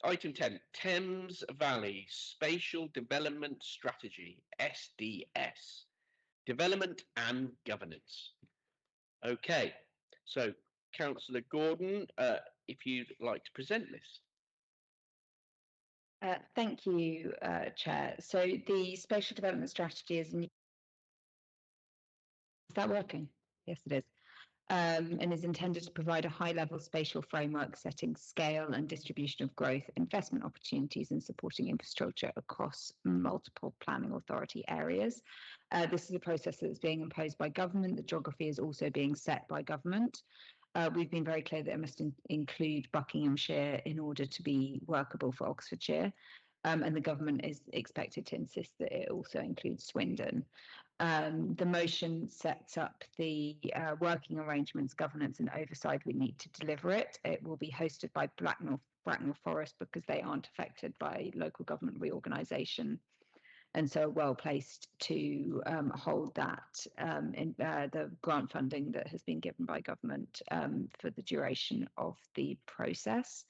Item 10, Thames Valley Spatial Development Strategy, SDS, Development and Governance. Okay, so Councillor Gordon, if you'd like to present this. Thank you, Chair. So the Spatial Development Strategy is that working? Yes, it is. And is intended to provide a high-level spatial framework setting scale and distribution of growth, investment opportunities and supporting infrastructure across multiple planning authority areas. This is a process that's being imposed by government. The geography is also being set by government. We've been very clear that it must include Buckinghamshire in order to be workable for Oxfordshire. And the government is expected to insist that it also includes Swindon. The motion sets up the working arrangements, governance and oversight we need to deliver it. It will be hosted by Bracknell Forest because they aren't affected by local government reorganisation, and so well placed to hold that in the grant funding that has been given by government for the duration of the process.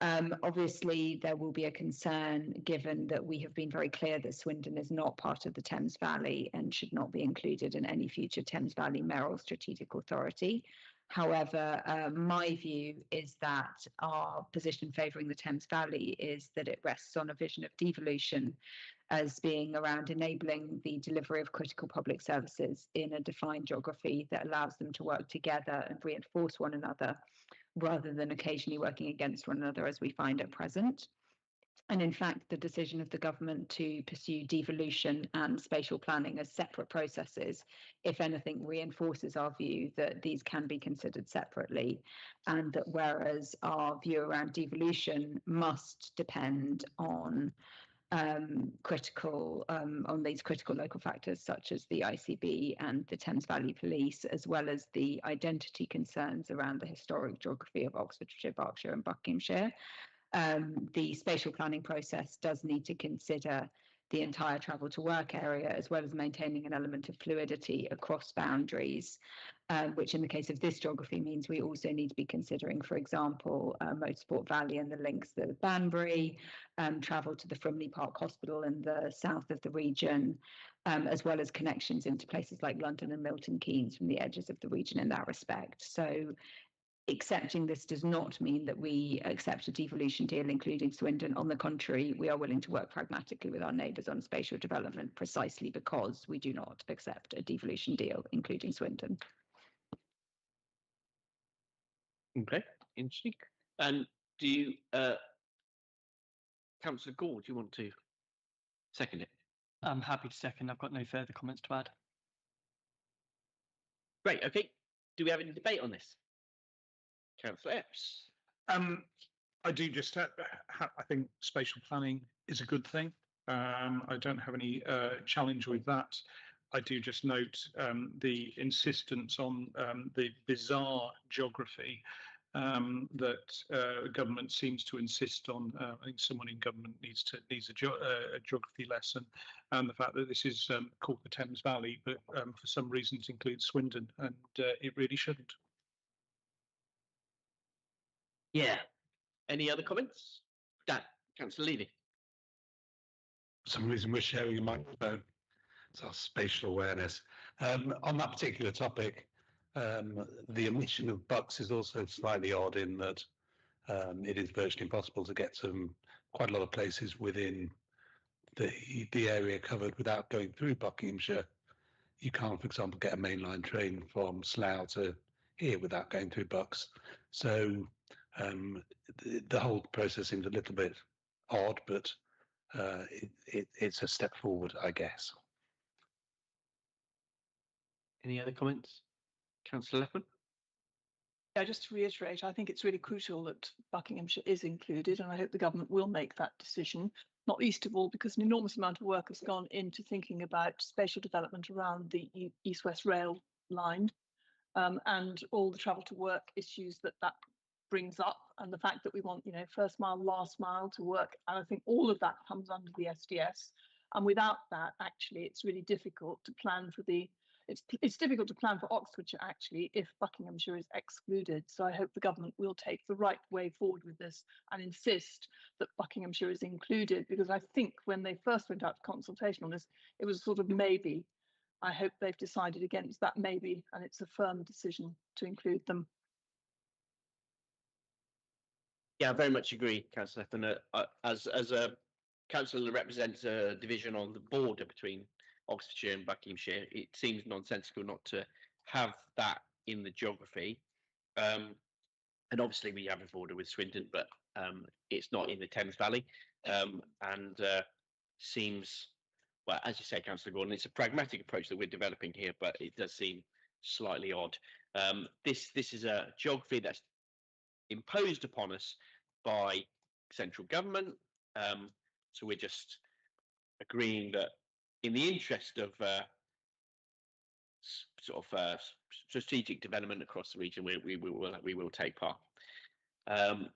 Obviously, there will be a concern given that we have been very clear that Swindon is not part of the Thames Valley and should not be included in any future Thames Valley Mayoral Strategic Authority. However, my view is that our position favouring the Thames Valley is that it rests on a vision of devolution as being around enabling the delivery of critical public services in a defined geography that allows them to work together and reinforce one another, rather than occasionally working against one another as we find at present. And in fact, the decision of the government to pursue devolution and spatial planning as separate processes, if anything, reinforces our view that these can be considered separately, and that whereas our view around devolution must depend on these critical local factors such as the ICB and the Thames Valley Police, as well as the identity concerns around the historic geography of Oxfordshire, Berkshire and Buckinghamshire. The spatial planning process does need to consider the entire travel to work area, as well as maintaining an element of fluidity across boundaries, which in the case of this geography means we also need to be considering, for example, Motorsport Valley and the links to Banbury, travel to the Frimley Park Hospital in the south of the region, as well as connections into places like London and Milton Keynes from the edges of the region in that respect. So accepting this does not mean that we accept a devolution deal, including Swindon. On the contrary, we are willing to work pragmatically with our neighbours on spatial development precisely because we do not accept a devolution deal, including Swindon. Okay, interesting. And do you, Councillor Gore, do you want to second it? I'm happy to second. I've got no further comments to add. Great. Okay. Do we have any debate on this? Councillor Epps. I do just I think spatial planning is a good thing. I don't have any challenge with that. I do just note the insistence on the bizarre geography that government seems to insist on. I think someone in government needs a geography lesson, and the fact that this is called the Thames Valley, but for some reasons includes Swindon, and it really shouldn't. Yeah. Any other comments? Dan, Councillor Levy. For some reason, we're sharing a microphone. It's our spatial awareness. On that particular topic, the omission of bucks is also slightly odd in that it is virtually impossible to get to quite a lot of places within the area covered without going through Buckinghamshire. You can't, for example, get a mainline train from Slough to here without going through Bucks. So the whole process seems a little bit odd, but it's a step forward, I guess. Any other comments? Councillor Leffman? Yeah, just to reiterate, I think it's really crucial that Buckinghamshire is included, and I hope the government will make that decision, not least of all because an enormous amount of work has gone into thinking about spatial development around the East-West Rail line and all the travel to work issues that brings up, and the fact that we want, first mile, last mile to work. And I think all of that comes under the SDS. And without that, actually, it's really difficult to plan for it's difficult to plan for Oxfordshire, actually, if Buckinghamshire is excluded. So I hope the government will take the right way forward with this and insist that Buckinghamshire is included, because I think when they first went out to consultation on this, it was sort of maybe. I hope they've decided against that maybe, and it's a firm decision to include them. Yeah, I very much agree, Councillor Leffman. As a councillor that represents a division on the border between Oxfordshire and Buckinghamshire, it seems nonsensical not to have that in the geography. And obviously we have a border with Swindon, but it's not in the Thames Valley. And seems, well, as you say, Councillor Gordon, it's a pragmatic approach that we're developing here, but it does seem slightly odd. This is a geography that's imposed upon us by central government. So we're just agreeing that in the interest of strategic development across the region, we will take part.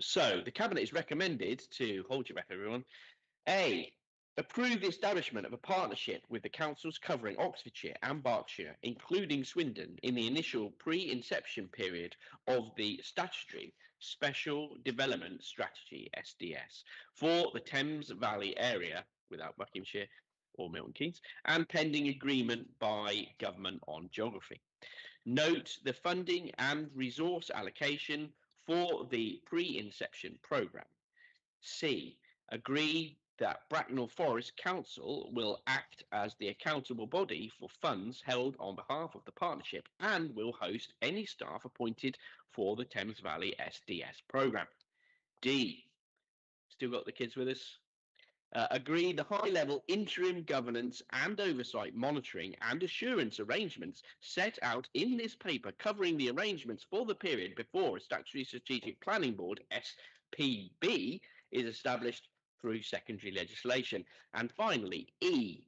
So the Cabinet is recommended to, hold your breath everyone, A, approve the establishment of a partnership with the councils covering Oxfordshire and Berkshire, including Swindon, in the initial pre-inception period of the statutory Special Development Strategy, SDS, for the Thames Valley area, without Buckinghamshire or Milton Keynes, and pending agreement by government on geography. Note the funding and resource allocation for the pre-inception programme. C, agree that Bracknell Forest Council will act as the accountable body for funds held on behalf of the partnership and will host any staff appointed for the Thames Valley SDS programme. D, still got the kids with us? Agree the high-level interim governance and oversight monitoring and assurance arrangements set out in this paper covering the arrangements for the period before a statutory strategic planning board, SPB, is established through secondary legislation. And finally, E,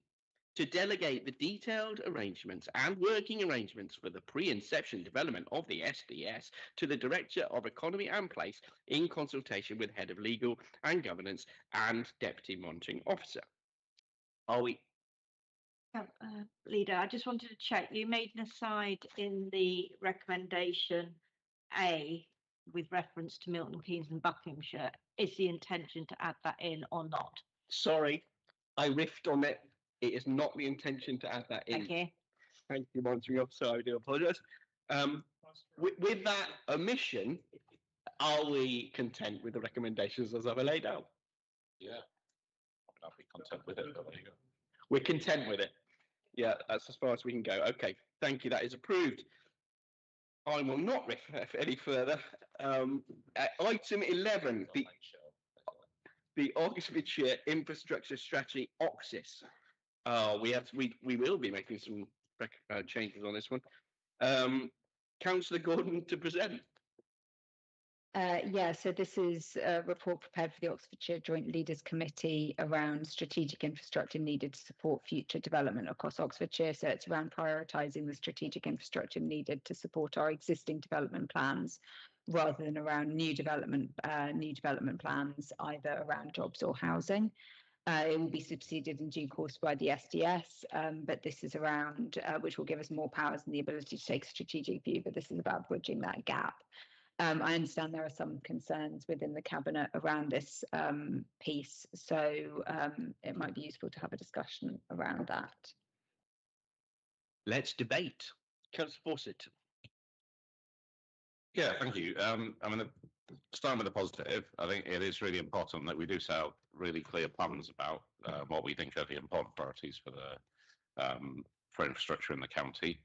to delegate the detailed arrangements and working arrangements for the pre-inception development of the SDS to the Director of Economy and Place in consultation with Head of Legal and Governance and Deputy Monitoring Officer. Are we? Leader, I just wanted to check. You made an aside in the recommendation A with reference to Milton Keynes and Buckinghamshire. Is the intention to add that in or not? Sorry, I riffed on it. It is not the intention to add that in. Okay. Thank you, Monitoring Officer. I do apologise. With that omission, are we content with the recommendations as I've laid out? Yeah, I'll be content with it. We're content with it. Yeah, that's as far as we can go. Okay, thank you. That is approved. I will not refer any further. Item 11. the Oxfordshire Infrastructure Strategy, OXIS. We will be making some changes on this one. Councillor Gordon to present. Yeah, so this is a report prepared for the Oxfordshire Joint Leaders Committee around strategic infrastructure needed to support future development across Oxfordshire. So it's around prioritising the strategic infrastructure needed to support our existing development plans, rather than around new development plans, either around jobs or housing. It will be superseded in due course by the SDS, but this is around which will give us more powers and the ability to take a strategic view. But this is about bridging that gap. I understand there are some concerns within the Cabinet around this piece, so it might be useful to have a discussion around that. Let's debate. Councillor Fawcett. Yeah, thank you. I mean, starting with the positive, I think it is really important that we do set out really clear plans about what we think are the important priorities for infrastructure in the county.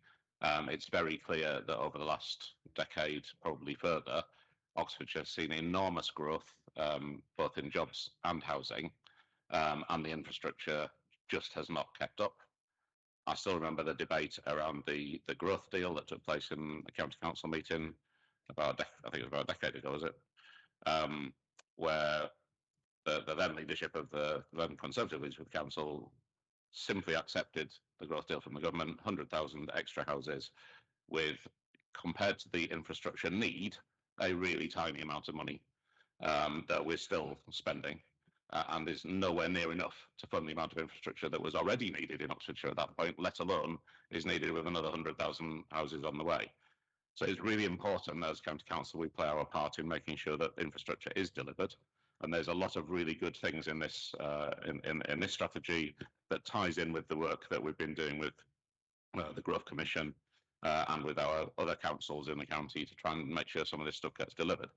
It's very clear that over the last decade, probably further, Oxfordshire has seen enormous growth, both in jobs and housing, and the infrastructure just has not kept up. I still remember the debate around the growth deal that took place in the county council meeting I think it was about a decade ago, was it? Where the then leadership of the then Conservative leadership of the council simply accepted the growth deal from the government, 100,000 extra houses, with, compared to the infrastructure need, a really tiny amount of money that we're still spending, and is nowhere near enough to fund the amount of infrastructure that was already needed in Oxfordshire at that point, let alone is needed with another 100,000 houses on the way. So it's really important as County Council we play our part in making sure that infrastructure is delivered. And there's a lot of really good things in this in this strategy that ties in with the work that we've been doing with the Growth Commission and with our other councils in the county to try and make sure some of this stuff gets delivered.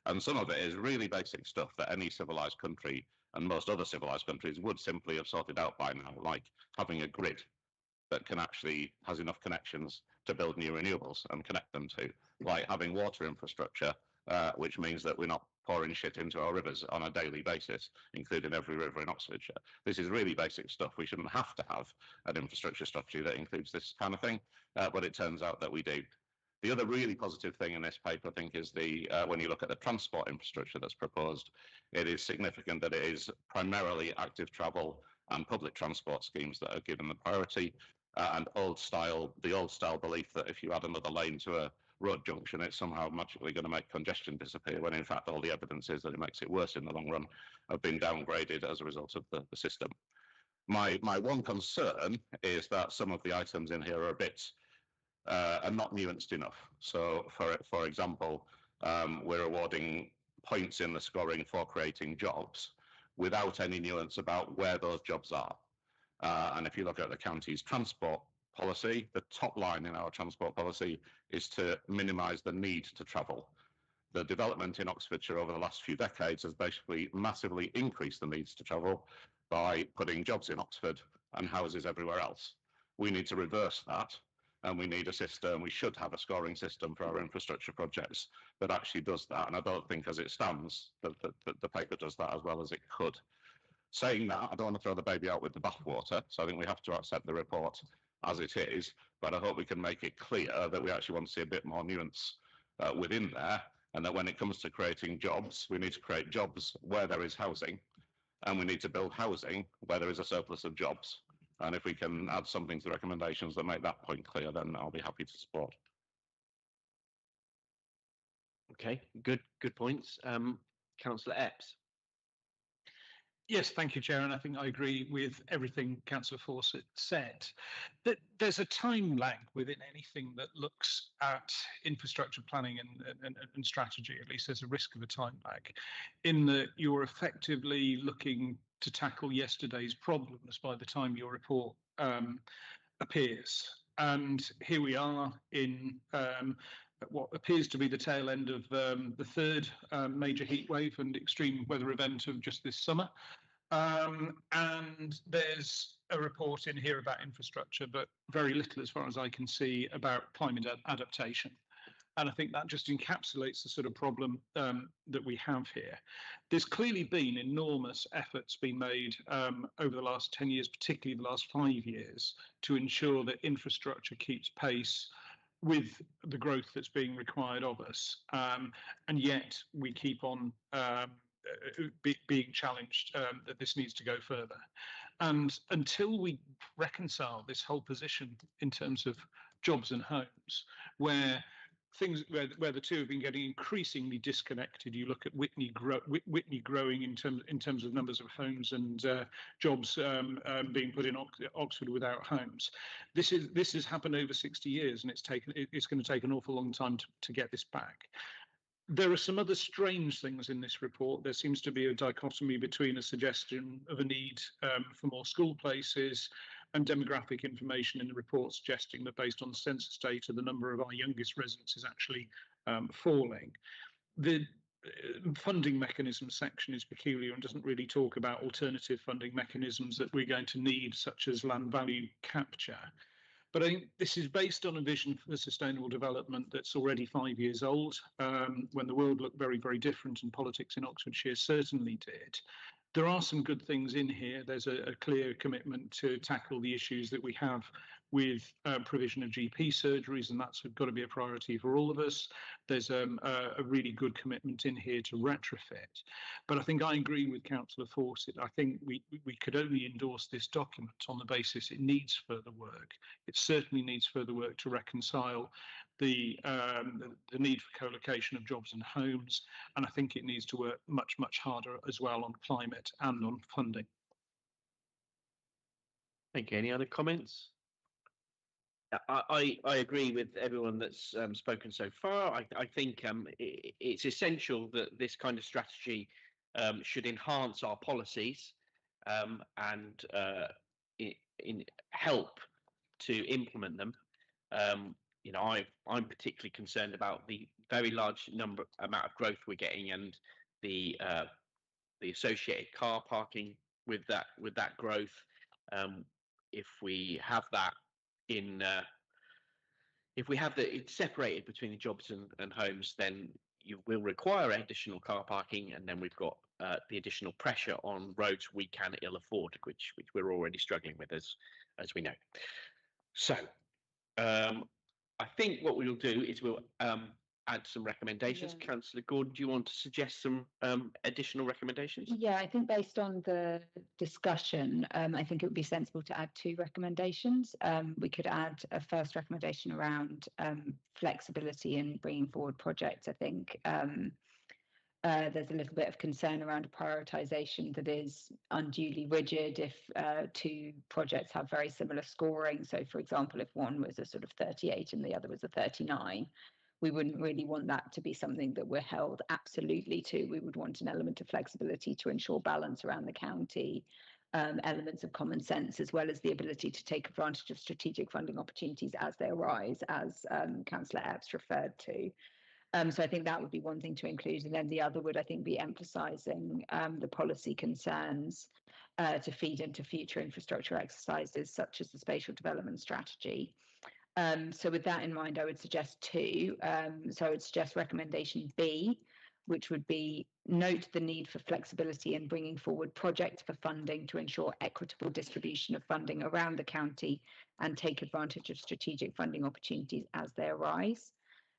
And some of it is really basic stuff that any civilized country and most other civilized countries would simply have sorted out by now, like having a grid that has enough connections to build new renewables and connect them to, like having water infrastructure, which means that we're not pouring shit into our rivers on a daily basis, including every river in Oxfordshire. This is really basic stuff. We shouldn't have to have an infrastructure strategy that includes this kind of thing, but it turns out that we do. The other really positive thing in this paper, I think, is when you look at the transport infrastructure that's proposed, it is significant that it is primarily active travel and public transport schemes that are given the priority, and the old style belief that if you add another lane to a road junction, it's somehow magically going to make congestion disappear, when in fact all the evidence is that it makes it worse in the long run, have been downgraded as a result of the system. My one concern is that some of the items in here are not nuanced enough. So for example, we're awarding points in the scoring for creating jobs without any nuance about where those jobs are. And if you look at the county's transport policy, the top line in our transport policy is to minimise the need to travel. The development in Oxfordshire over the last few decades has basically massively increased the needs to travel by putting jobs in Oxford and houses everywhere else. We need to reverse that, and we need a system, we should have a scoring system for our infrastructure projects that actually does that. And I don't think as it stands that the paper does that as well as it could. Saying that, I don't want to throw the baby out with the bathwater, so I think we have to accept the report as it is, but I hope we can make it clear that we actually want to see a bit more nuance within there, and that when it comes to creating jobs, we need to create jobs where there is housing, and we need to build housing where there is a surplus of jobs. And if we can add something to the recommendations that make that point clear, then I'll be happy to support. Okay, good points. Councillor Epps. Yes, thank you, Chair, and I think I agree with everything Councillor Fawcett said. That there's a time lag within anything that looks at infrastructure planning and strategy. At least there's a risk of a time lag, in that you're effectively looking to tackle yesterday's problems by the time your report appears. And here we are in what appears to be the tail end of the third major heatwave and extreme weather event of just this summer. And there's a report in here about infrastructure, but very little, as far as I can see, about climate adaptation. And I think that just encapsulates the sort of problem that we have here. There's clearly been enormous efforts being made over the last 10 years, particularly the last 5 years, to ensure that infrastructure keeps pace with the growth that's being required of us. And yet we keep on being challenged that this needs to go further. And until we reconcile this whole position in terms of jobs and homes, where the two have been getting increasingly disconnected. You look at Whitney growing in terms of numbers of homes and jobs being put in Oxford without homes. This has happened over 60 years, and it's going to take an awful long time to get this back. There are some other strange things in this report. There seems to be a dichotomy between a suggestion of a need for more school places and demographic information in the report suggesting that based on census data, the number of our youngest residents is actually falling. The funding mechanism section is peculiar and doesn't really talk about alternative funding mechanisms that we're going to need, such as land value capture. But I think this is based on a vision for sustainable development that's already 5 years old, when the world looked very, very different, and politics in Oxfordshire certainly did. There are some good things in here. There's a clear commitment to tackle the issues that we have with provision of GP surgeries, and that's got to be a priority for all of us. There's a really good commitment in here to retrofit. But I think I agree with Councillor Fawcett. I think we could only endorse this document on the basis it needs further work. It certainly needs further work to reconcile the need for co-location of jobs and homes, and I think it needs to work much, much harder as well on climate and on funding. Thank you. Any other comments? I agree with everyone that's spoken so far. I think it's essential that this kind of strategy should enhance our policies and help to implement them. You know, I'm particularly concerned about the very large amount of growth we're getting and the associated car parking with that growth. If we have that if we have it separated between the jobs and homes, then you will require additional car parking, and then we've got the additional pressure on roads we can ill afford, which we're already struggling with, as we know. So I think what we'll do is we'll add some recommendations. Yeah. Councillor Gordon, do you want to suggest some additional recommendations? Yeah, I think based on the discussion, I think it would be sensible to add 2 recommendations. We could add a first recommendation around flexibility in bringing forward projects. I think there's a little bit of concern around a prioritisation that is unduly rigid if 2 projects have very similar scoring. So, for example, if one was a sort of 38 and the other was a 39, we wouldn't really want that to be something that we're held absolutely to. We would want an element of flexibility to ensure balance around the county, elements of common sense, as well as the ability to take advantage of strategic funding opportunities as they arise, as Councillor Epps referred to. So I think that would be one thing to include. And then the other would, I think, be emphasising the policy concerns to feed into future infrastructure exercises, such as the spatial development strategy. So with that in mind, I would suggest 2. So I would suggest recommendation B, which would be note the need for flexibility in bringing forward projects for funding to ensure equitable distribution of funding around the county and take advantage of strategic funding opportunities as they arise.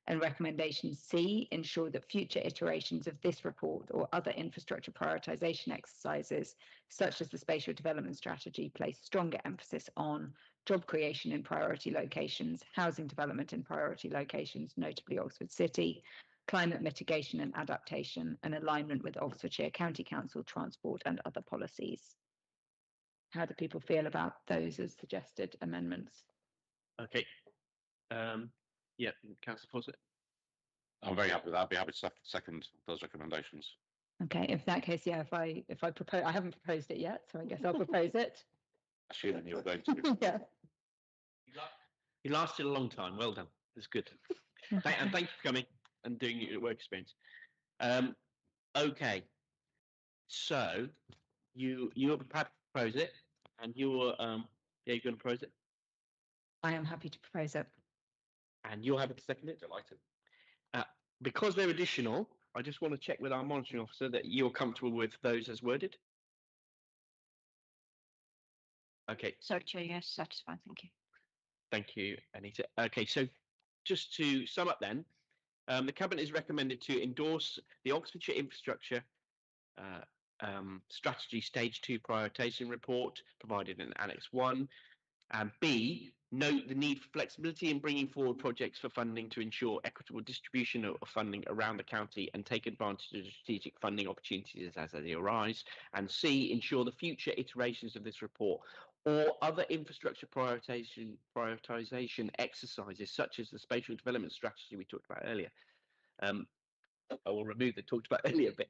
And recommendation C, ensure that future iterations of this report or other infrastructure prioritisation exercises, such as the spatial development strategy, place stronger emphasis on job creation in priority locations, housing development in priority locations, notably Oxford City, climate mitigation and adaptation, and alignment with Oxfordshire County Council transport and other policies. How do people feel about those as suggested amendments? Okay. Yeah, Councillor Fawcett. I'm very happy with that. I'd be happy to second those recommendations. Okay, in that case, yeah, if I propose, I haven't proposed it yet, so I guess I'll propose it. Assuming you were going to. Yeah. You lasted a long time. Well done. That's good. And thank you for coming and doing your work experience. Okay. So you're prepared to propose it, and you're going to propose it. I am happy to propose it. And you're happy to second it. Delighted. because they're additional, I just want to check with our monitoring officer that you're comfortable with those as worded. Okay. Sorry, Chair, yes, satisfied, thank you. Thank you, Anita. Okay, so just to sum up then, the Cabinet is recommended to endorse the Oxfordshire Infrastructure Strategy Stage 2 Prioritisation Report provided in Annex 1, and B, note the need for flexibility in bringing forward projects for funding to ensure equitable distribution of funding around the county and take advantage of strategic funding opportunities as they arise, and C, ensure the future iterations of this report or other infrastructure prioritisation exercises such as the spatial development strategy we talked about earlier. I will remove the talked about earlier bit.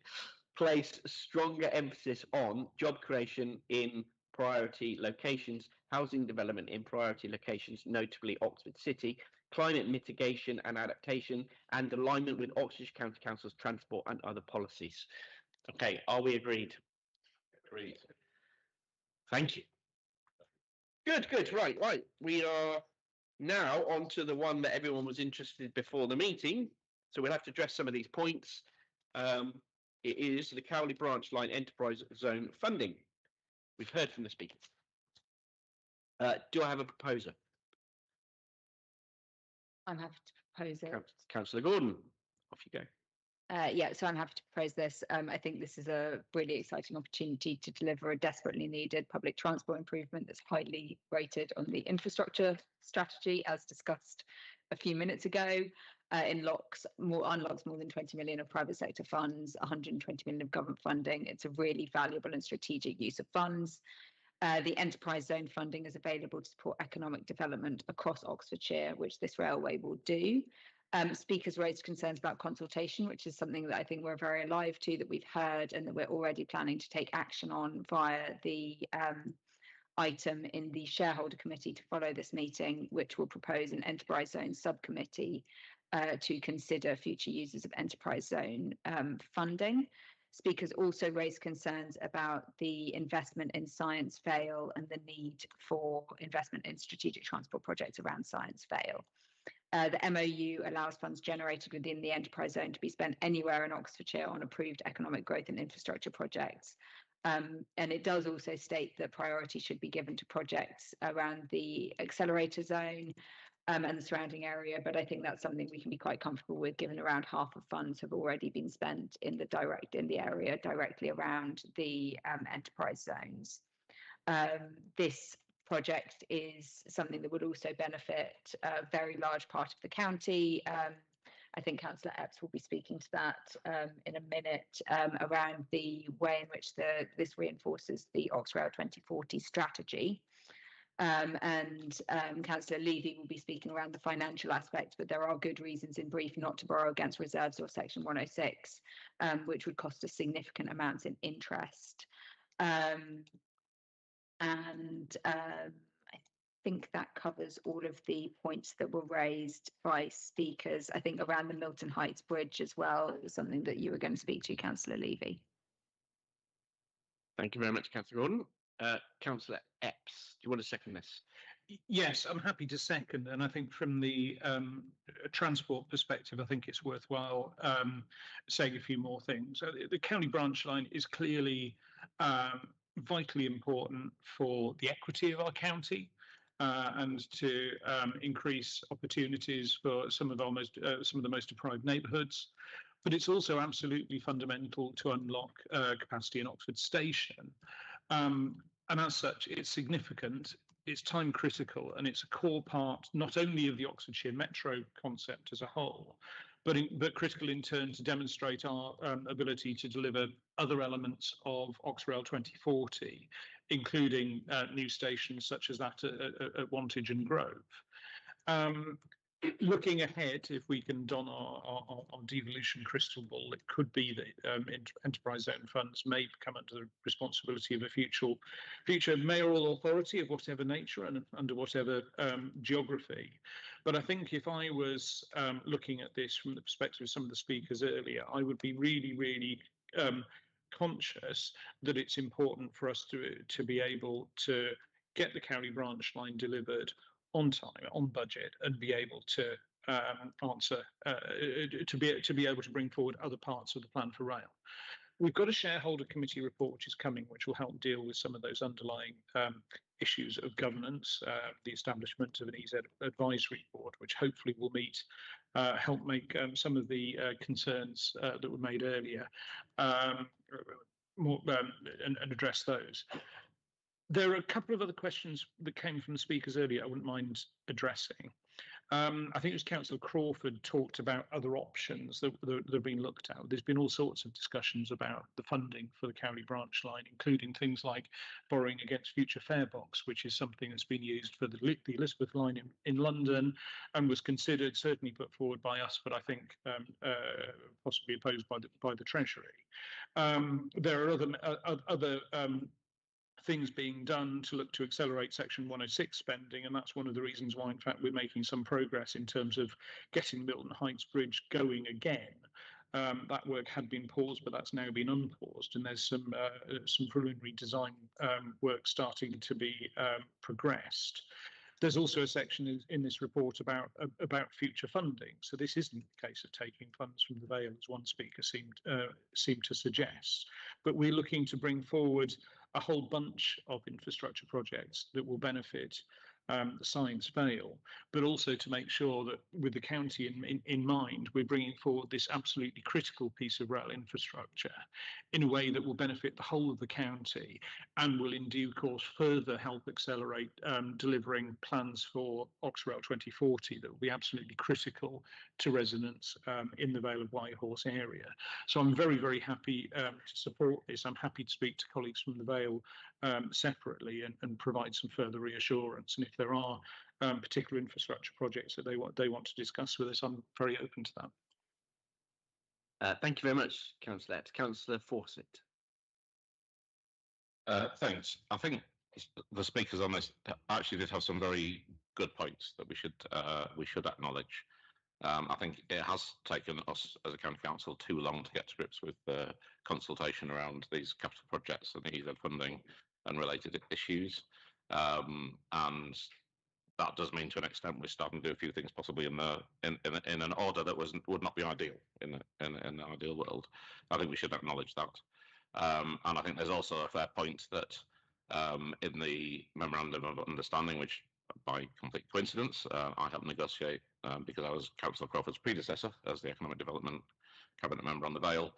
Place stronger emphasis on job creation in priority locations, housing development in priority locations, notably Oxford City, climate mitigation and adaptation, and alignment with Oxfordshire County Council's transport and other policies. Okay, are we agreed? Agreed. Thank you. Good, right. We are now on to the one that everyone was interested in before the meeting. So we'll have to address some of these points. It is the Cowley Branch Line Enterprise Zone funding. We've heard from the speakers. Do I have a proposer? I'm happy to propose it. Councillor Gordon, off you go. Yeah, so I'm happy to propose this. I think this is a really exciting opportunity to deliver a desperately needed public transport improvement that's highly rated on the infrastructure strategy, as discussed a few minutes ago. Unlocks more than 20 million of private sector funds, 120 million of government funding. It's a really valuable and strategic use of funds. The enterprise zone funding is available to support economic development across Oxfordshire, which this railway will do. Speakers raised concerns about consultation, which is something that I think we're very alive to, that we've heard and that we're already planning to take action on via the item in the shareholder committee to follow this meeting, which will propose an enterprise zone subcommittee to consider future uses of enterprise zone funding. Speakers also raised concerns about the investment in Science Vale and the need for investment in strategic transport projects around Science Vale. The MOU allows funds generated within the enterprise zone to be spent anywhere in Oxfordshire on approved economic growth and infrastructure projects. And it does also state that priority should be given to projects around the accelerator zone and the surrounding area, but I think that's something we can be quite comfortable with, given around half of funds have already been spent in the area directly around the enterprise zones. This project is something that would also benefit a very large part of the county. I think Councillor Epps will be speaking to that in a minute, around the way in which this reinforces the Oxrail 2040 strategy. Councillor Levy will be speaking around the financial aspect, but there are good reasons in brief not to borrow against reserves or Section 106, which would cost us significant amounts in interest. I think that covers all of the points that were raised by speakers. I think around the Milton Heights Bridge as well, it was something that you were going to speak to, Councillor Levy. Thank you very much, Councillor Gordon. Councillor Epps, do you want to second this? Yes, I'm happy to second, and I think from the transport perspective, I think it's worthwhile saying a few more things. The County Branch Line is clearly vitally important for the equity of our county and to increase opportunities for some of the most deprived neighbourhoods. But it's also absolutely fundamental to unlock capacity in Oxford Station. And as such, it's significant, it's time critical, and it's a core part not only of the Oxfordshire Metro concept as a whole, but critical in turn to demonstrate our ability to deliver other elements of Oxrail 2040, including new stations such as that at Wantage and Grove. Looking ahead, if we can don our devolution crystal ball, it could be that enterprise zone funds may come under the responsibility of a future mayoral authority of whatever nature and under whatever geography. But I think if I was looking at this from the perspective of some of the speakers earlier, I would be really conscious that it's important for us to be able to get the County Branch Line delivered on time, on budget, and be able to answer to be able to bring forward other parts of the plan for rail. We've got a shareholder committee report which is coming, which will help deal with some of those underlying issues of governance, the establishment of an EZ advisory board, which hopefully will help make some of the concerns that were made earlier more and address those. There are a couple of other questions that came from the speakers earlier I wouldn't mind addressing. I think it was Councillor Crawford talked about other options that have been looked at. There's been all sorts of discussions about the funding for the Cowley branch line, including things like borrowing against future fare box, which is something that's been used for the Elizabeth line in London and was considered, certainly put forward by us, but I think possibly opposed by the Treasury. There are other things being done to look to accelerate Section 106 spending, and that's one of the reasons why, in fact, we're making some progress in terms of getting Milton Heights Bridge going again. That work had been paused, but that's now been unpaused, and there's some preliminary design work starting to be progressed. There's also a section in this report about future funding. So this isn't the case of taking funds from the Vale, as one speaker seemed to suggest, but we're looking to bring forward a whole bunch of infrastructure projects that will benefit the Science Vale, but also to make sure that with the county in mind, we're bringing forward this absolutely critical piece of rail infrastructure in a way that will benefit the whole of the county and will in due course further help accelerate delivering plans for Oxfordshire 2040 that will be absolutely critical to residents in the Vale of Whitehorse area. So I'm very, very happy to support this. I'm happy to speak to colleagues from the Vale separately and provide some further reassurance. And if there are particular infrastructure projects that they want to discuss with us, I'm very open to that. Thank you very much, Councillor. Councillor Fawcett. Thanks. I think the speakers on this actually did have some very good points that we should acknowledge. I think it has taken us as a county council too long to get to grips with the consultation around these capital projects and the EZ funding and related issues. And that does mean to an extent we're starting to do a few things possibly in an order that would not be ideal in an ideal world. I think we should acknowledge that. And I think there's also a fair point that in the memorandum of understanding, which by complete coincidence I helped negotiate because I was Councillor Crawford's predecessor as the Economic Development Cabinet member on the Vale.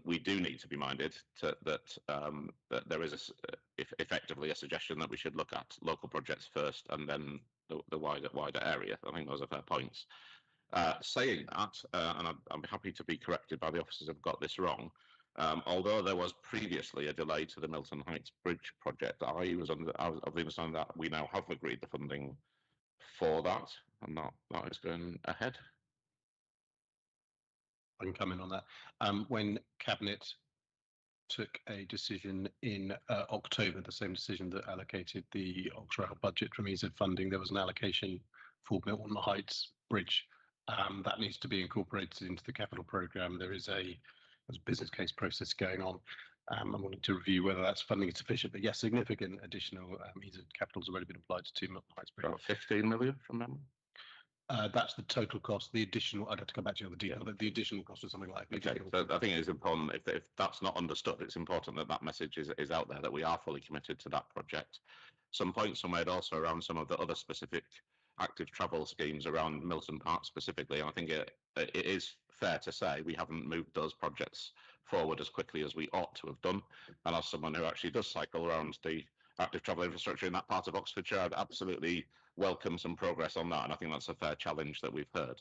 We do need to be minded that there is effectively a suggestion that we should look at local projects first and then the wider area. I think those are fair points. Saying that, and I'm happy to be corrected by the officers who've got this wrong, although there was previously a delay to the Milton Heights Bridge project, I was of the understanding that we now have agreed the funding for that, and that is going ahead. I can come in on that. When Cabinet took a decision in October, the same decision that allocated the Oxfordshire budget from EZ funding, there was an allocation for Milton Heights Bridge. That needs to be incorporated into the capital programme. There's a business case process going on. I wanted to review whether that's funding sufficient, but yes, significant additional EZ capital has already been applied to Milton Heights Bridge. About 15 million from memory. That's the total cost. The additional, I'd have to come back to you on the detail, but the additional cost is something like. Okay, so I think it's important, if that's not understood, it's important that message is out there, that we are fully committed to that project. Some points were made also around some of the other specific active travel schemes around Milton Park specifically, and I think it is fair to say we haven't moved those projects forward as quickly as we ought to have done. And as someone who actually does cycle around the active travel infrastructure in that part of Oxfordshire, I'd absolutely welcome some progress on that, and I think that's a fair challenge that we've heard.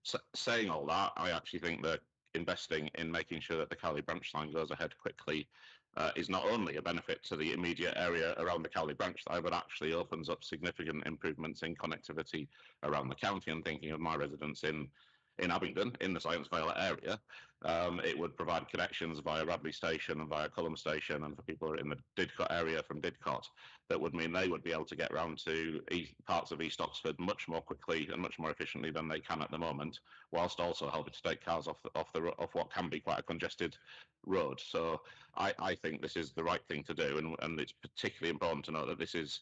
So, saying all that, I actually think that investing in making sure that the Cowley branch line goes ahead quickly is not only a benefit to the immediate area around the Cowley branch line, but actually opens up significant improvements in connectivity around the county. And thinking of my residents in Abingdon, in the Science Vale area, it would provide connections via Radley Station and via Culham Station, and for people in the Didcot area from Didcot, that would mean they would be able to get round to parts of East Oxford much more quickly and much more efficiently than they can at the moment, whilst also helping to take cars off what can be quite a congested road. So I think this is the right thing to do, and it's particularly important to note that this is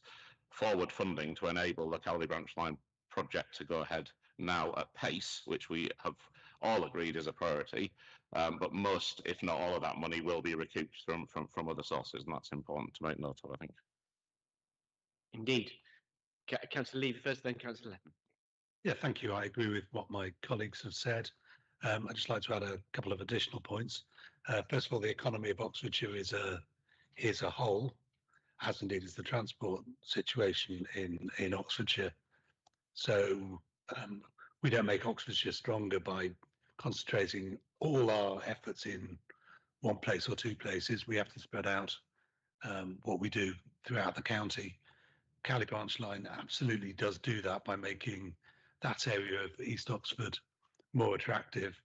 forward funding to enable the Cowley branch line project to go ahead now at pace, which we have all agreed is a priority. But most, if not all of that money will be recouped from other sources, and that's important to make note of, I think. Indeed. Councillor Lee first, then Councillor Leppin. Yeah, thank you. I agree with what my colleagues have said. I'd just like to add a couple of additional points. First of all, the economy of Oxfordshire is a whole, as indeed is the transport situation in Oxfordshire. So we don't make Oxfordshire stronger by concentrating all our efforts in one place or two places. We have to spread out what we do throughout the county. Cowley Branch Line absolutely does do that by making that area of East Oxford more attractive.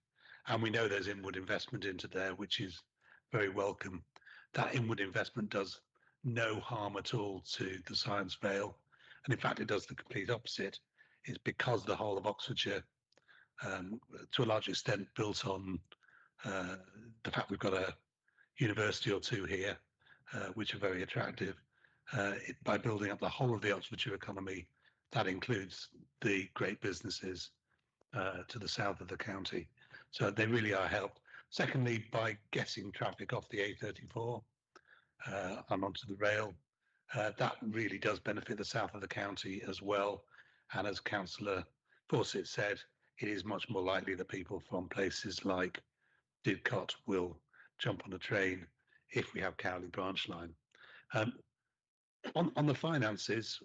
And we know there's inward investment into there, which is very welcome. That inward investment does no harm at all to the Science Vale. And in fact, it does the complete opposite. It's because the whole of Oxfordshire, to a large extent, built on the fact we've got a university or two here, which are very attractive. By building up the whole of the Oxfordshire economy, that includes the great businesses to the south of the county. So they really are helped. Secondly, by getting traffic off the A34 and onto the rail, that really does benefit the south of the county as well. And as Councillor Fawcett said, it is much more likely that people from places like Didcot will jump on a train if we have Cowley Branch Line. On the finances,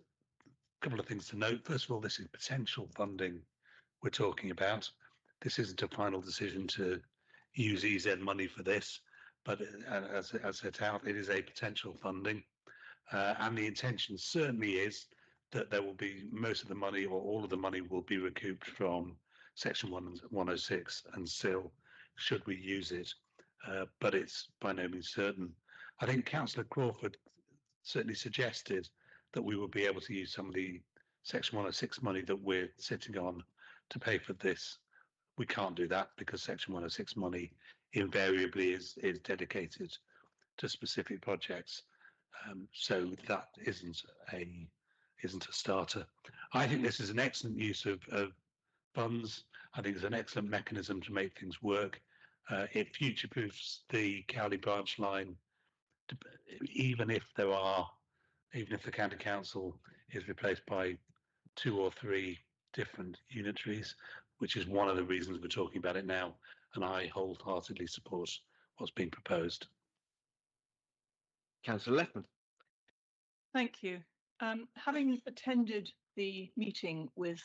a couple of things to note. First of all, this is potential funding we're talking about. This isn't a final decision to use EZ money for this, but as set out, it is a potential funding. And the intention certainly is that there will be most of the money or all of the money will be recouped from Section 106 and SIL, should we use it. But it's by no means certain. I think Councillor Crawford certainly suggested that we would be able to use some of the Section 106 money that we're sitting on to pay for this. We can't do that because Section 106 money invariably is dedicated to specific projects. So that isn't a starter. I think this is an excellent use of funds. I think it's an excellent mechanism to make things work. It future-proofs the Cowley Branch Line, even if the county council is replaced by 2 or 3 different unitaries, which is one of the reasons we're talking about it now, and I wholeheartedly support what's being proposed. Councillor Leppin. Thank you. Having attended the meeting with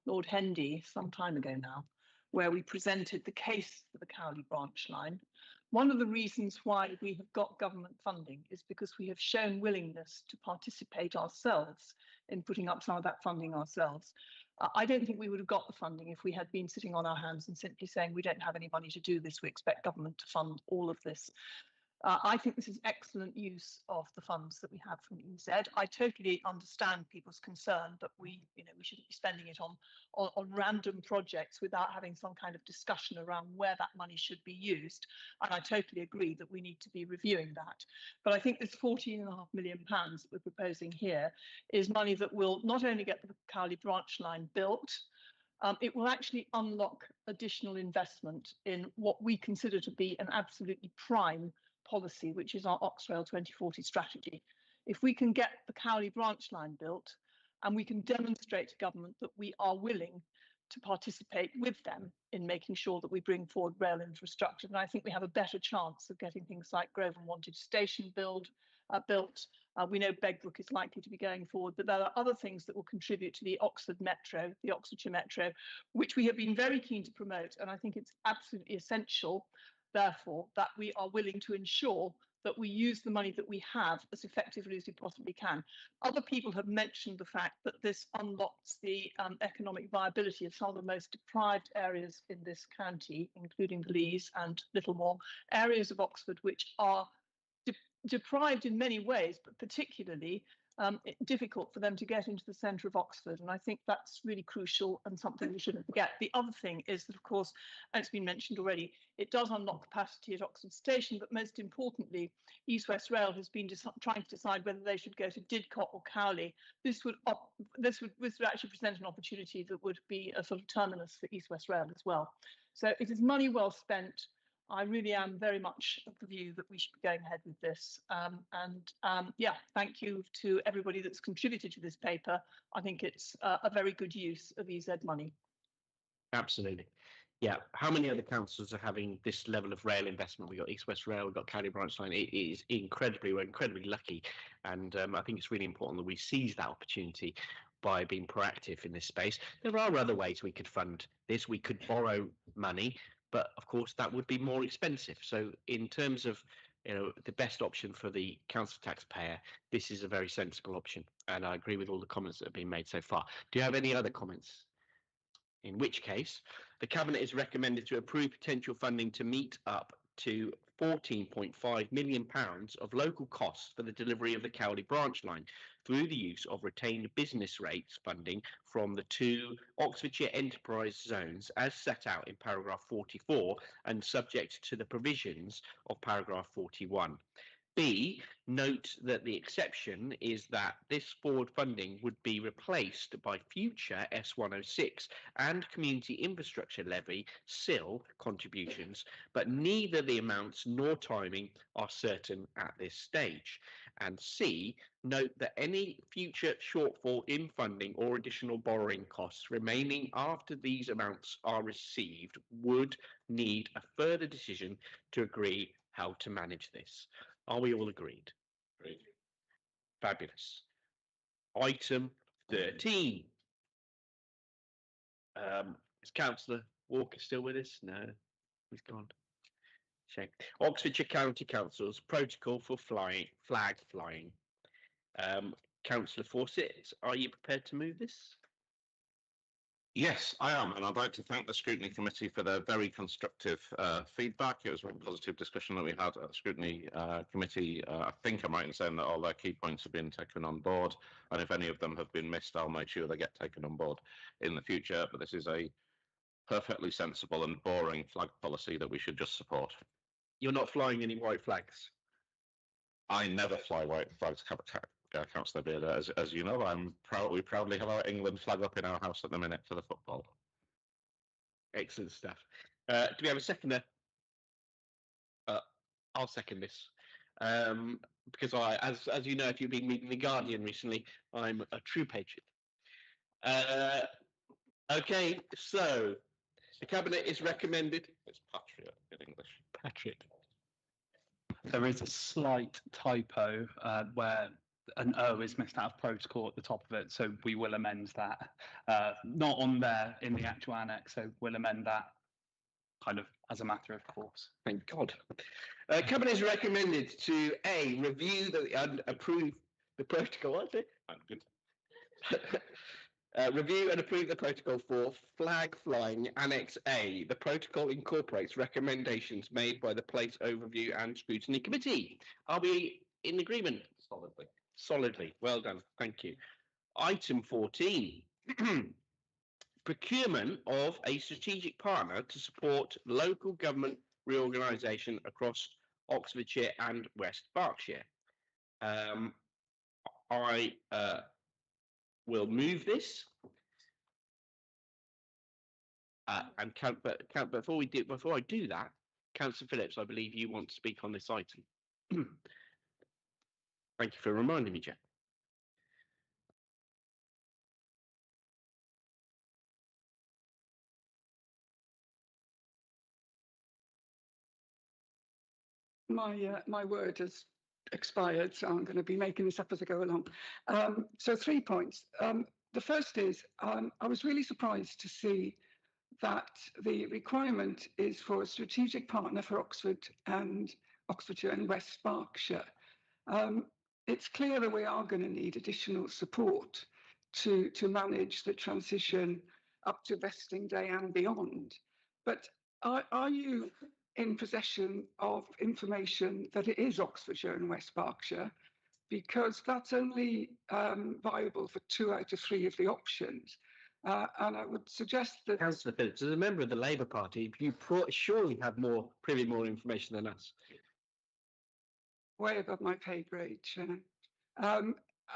Lord Hendy some time ago now, where we presented the case for the Cowley Branch Line, one of the reasons why we have got government funding is because we have shown willingness to participate ourselves in putting up some of that funding ourselves. I don't think we would have got the funding if we had been sitting on our hands and simply saying we don't have any money to do this, we expect government to fund all of this. I think this is excellent use of the funds that we have from EZ. I totally understand people's concern that we shouldn't be spending it on random projects without having some kind of discussion around where that money should be used. And I totally agree that we need to be reviewing that. But I think this £14.5 million that we're proposing here is money that will not only get the Cowley Branch Line built, it will actually unlock additional investment in what we consider to be an absolutely prime policy, which is our Oxfordshire 2040 strategy. If we can get the Cowley Branch Line built and we can demonstrate to government that we are willing to participate with them in making sure that we bring forward rail infrastructure, then I think we have a better chance of getting things like Grosvenor Wantage Station built. We know Begbrook is likely to be going forward, but there are other things that will contribute to the Oxford Metro, the Oxfordshire Metro, which we have been very keen to promote. And I think it's absolutely essential, therefore, that we are willing to ensure that we use the money that we have as effectively as we possibly can. Other people have mentioned the fact that this unlocks the economic viability of some of the most deprived areas in this county, including the Lees and Littlemore, areas of Oxford which are deprived in many ways, but particularly difficult for them to get into the centre of Oxford. And I think that's really crucial and something we shouldn't forget. The other thing is that, of course, as it's been mentioned already, it does unlock capacity at Oxford Station, but most importantly, East West Rail has been trying to decide whether they should go to Didcot or Cowley. This would actually present an opportunity that would be a sort of terminus for East West Rail as well. So it is money well spent. I really am very much of the view that we should be going ahead with this. Yeah, thank you to everybody that's contributed to this paper. I think it's a very good use of EZ money. Absolutely. Yeah. How many other councils are having this level of rail investment? We've got East West Rail, we've got Cowley Branch Line. It is we're incredibly lucky. And I think it's really important that we seize that opportunity by being proactive in this space. There are other ways we could fund this. We could borrow money, but of course that would be more expensive. So in terms of the best option for the council taxpayer, this is a very sensible option. And I agree with all the comments that have been made so far. Do you have any other comments? In which case, the Cabinet is recommended to approve potential funding to meet up to £14.5 million of local costs for the delivery of the Cowley Branch Line through the use of retained business rates funding from the 2 Oxfordshire enterprise zones as set out in paragraph 44 and subject to the provisions of paragraph 41. B, note that the exception is that this forward funding would be replaced by future S106 and Community Infrastructure Levy contributions, but neither the amounts nor timing are certain at this stage. And C, note that any future shortfall in funding or additional borrowing costs remaining after these amounts are received would need a further decision to agree how to manage this. Are we all agreed? Agreed. Fabulous. Item 13. Is Councillor Walker still with us? No, he's gone. Check. Oxfordshire County Council's protocol for flag flying. Councillor Fawcett, are you prepared to move this? Yes, I am, and I'd like to thank the Scrutiny Committee for their very constructive feedback. It was a very positive discussion that we had at the Scrutiny Committee. I think I'm right in saying that all their key points have been taken on board, and if any of them have been missed, I'll make sure they get taken on board in the future. But this is a perfectly sensible and boring flag policy that we should just support. You're not flying any white flags? I never fly white flags, Councillor Beard. As you know, we proudly have our England flag up in our house at the minute for the football. Excellent stuff. Do we have a seconder? I'll second this. Because as you know, if you've been reading The Guardian recently, I'm a true patriot. Okay, so the Cabinet is recommended. It's patriot in English. Patriot. There is a slight typo where an O is missed out of protocol at the top of it, so we will amend that. Not on there in the actual annex, so we'll amend that kind of as a matter of course. Thank God. Cabinet is recommended to A, review and approve the protocol. What's it? I'm good. Review and approve the protocol for flag flying Annex A. The protocol incorporates recommendations made by the Place Overview and Scrutiny Committee. Are we in agreement? Solidly. Solidly. Well done. Thank you. Item 14. Procurement of a strategic partner to support local government reorganisation across Oxfordshire and West Berkshire. I will move this. And before I do that, Councillor Phillips, I believe you want to speak on this item. Thank you for reminding me, Jack. My word has expired, so I'm going to be making this up as I go along. So 3 points. The first is I was really surprised to see that the requirement is for a strategic partner for Oxfordshire and West Berkshire. It's clear that we are going to need additional support to manage the transition up to vesting day and beyond. But are you in possession of information that it is Oxfordshire and West Berkshire because that's only viable for 2 out of 3 of the options. And I would suggest that... Councillor Phillips, as a member of the Labour Party, you surely have more information than us. Way above my pay grade, Chair.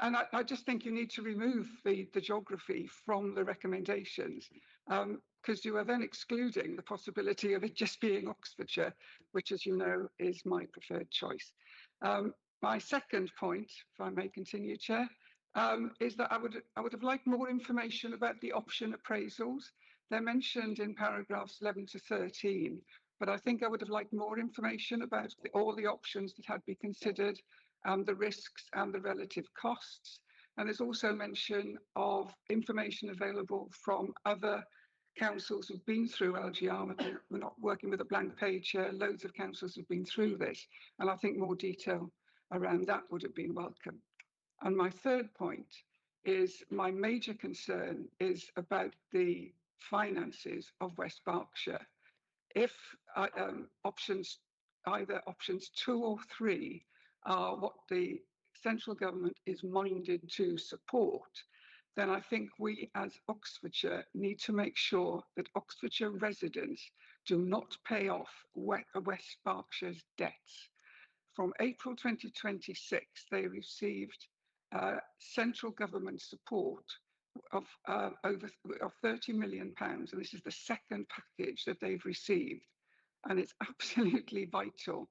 And I just think you need to remove the geography from the recommendations, because you are then excluding the possibility of it just being Oxfordshire, which, as you know, is my preferred choice. My second point, if I may continue, Chair, is that I would have liked more information about the option appraisals. They're mentioned in paragraphs 11 to 13, but I think I would have liked more information about all the options that had been considered, the risks and the relative costs. And there's also mention of information available from other councils who've been through LGR. We're not working with a blank page here. Loads of councils have been through this. And I think more detail around that would have been welcome. And my third point is my major concern is about the finances of West Berkshire. If either options 2 or 3 are what the central government is minded to support, then I think we as Oxfordshire need to make sure that Oxfordshire residents do not pay off West Berkshire's debts. From April 2026, they received central government support of over £30 million, and this is the second package that they've received. And it's absolutely vital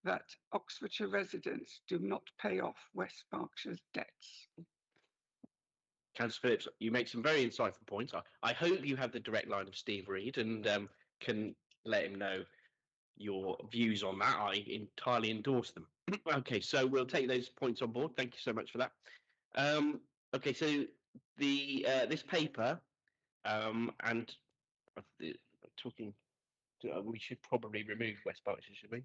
that Oxfordshire residents do not pay off West Berkshire's debts. Councillor Phillips, you make some very insightful points. I hope you have the direct line of Steve Reed and can let him know your views on that. I entirely endorse them. Okay, so we'll take those points on board. Thank you so much for that. Okay, so the this paper and talking. We should probably remove West Berkshire, should we?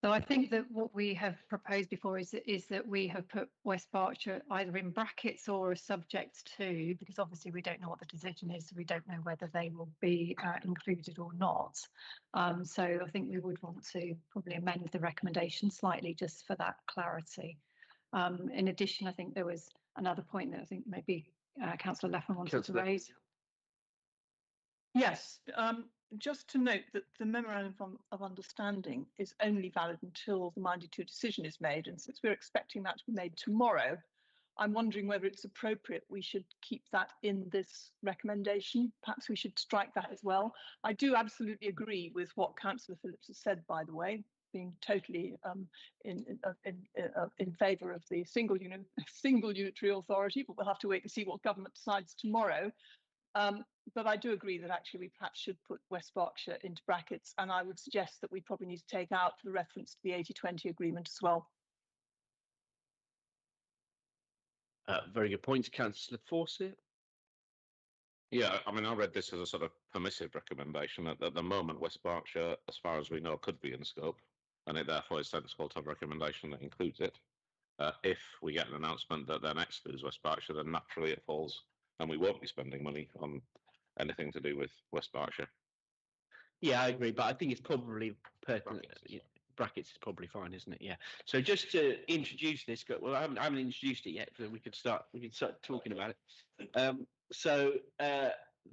So I think that what we have proposed before is that we have put West Berkshire either in brackets or as subject to, because obviously we don't know what the decision is, so we don't know whether they will be included or not. So I think we would want to probably amend the recommendation slightly just for that clarity. In addition, I think there was another point that I think maybe Councillor Leffman wanted to raise. Yes, just to note that the memorandum of understanding is only valid until the minded to decision is made, and since we're expecting that to be made tomorrow, I'm wondering whether it's appropriate we should keep that in this recommendation. Perhaps we should strike that as well. I do absolutely agree with what Councillor Phillips has said, by the way, being totally in favour of the single unitary authority, but we'll have to wait and see what government decides tomorrow. But I do agree that actually we perhaps should put West Berkshire into brackets, and I would suggest that we probably need to take out the reference to the 80-20 agreement as well. Very good points, Councillor Fawcett. Yeah, I mean, I read this as a sort of permissive recommendation. At the moment, West Berkshire, as far as we know, could be in scope, and it therefore is sensible to have a recommendation that includes it. If we get an announcement that then excludes West Berkshire, then naturally it falls, and we won't be spending money on anything to do with West Berkshire. Yeah, I agree, but I think it's probably pertinent. Brackets is probably fine, isn't it? Yeah. So just to introduce this, well, I haven't introduced it yet, so we can start talking about it.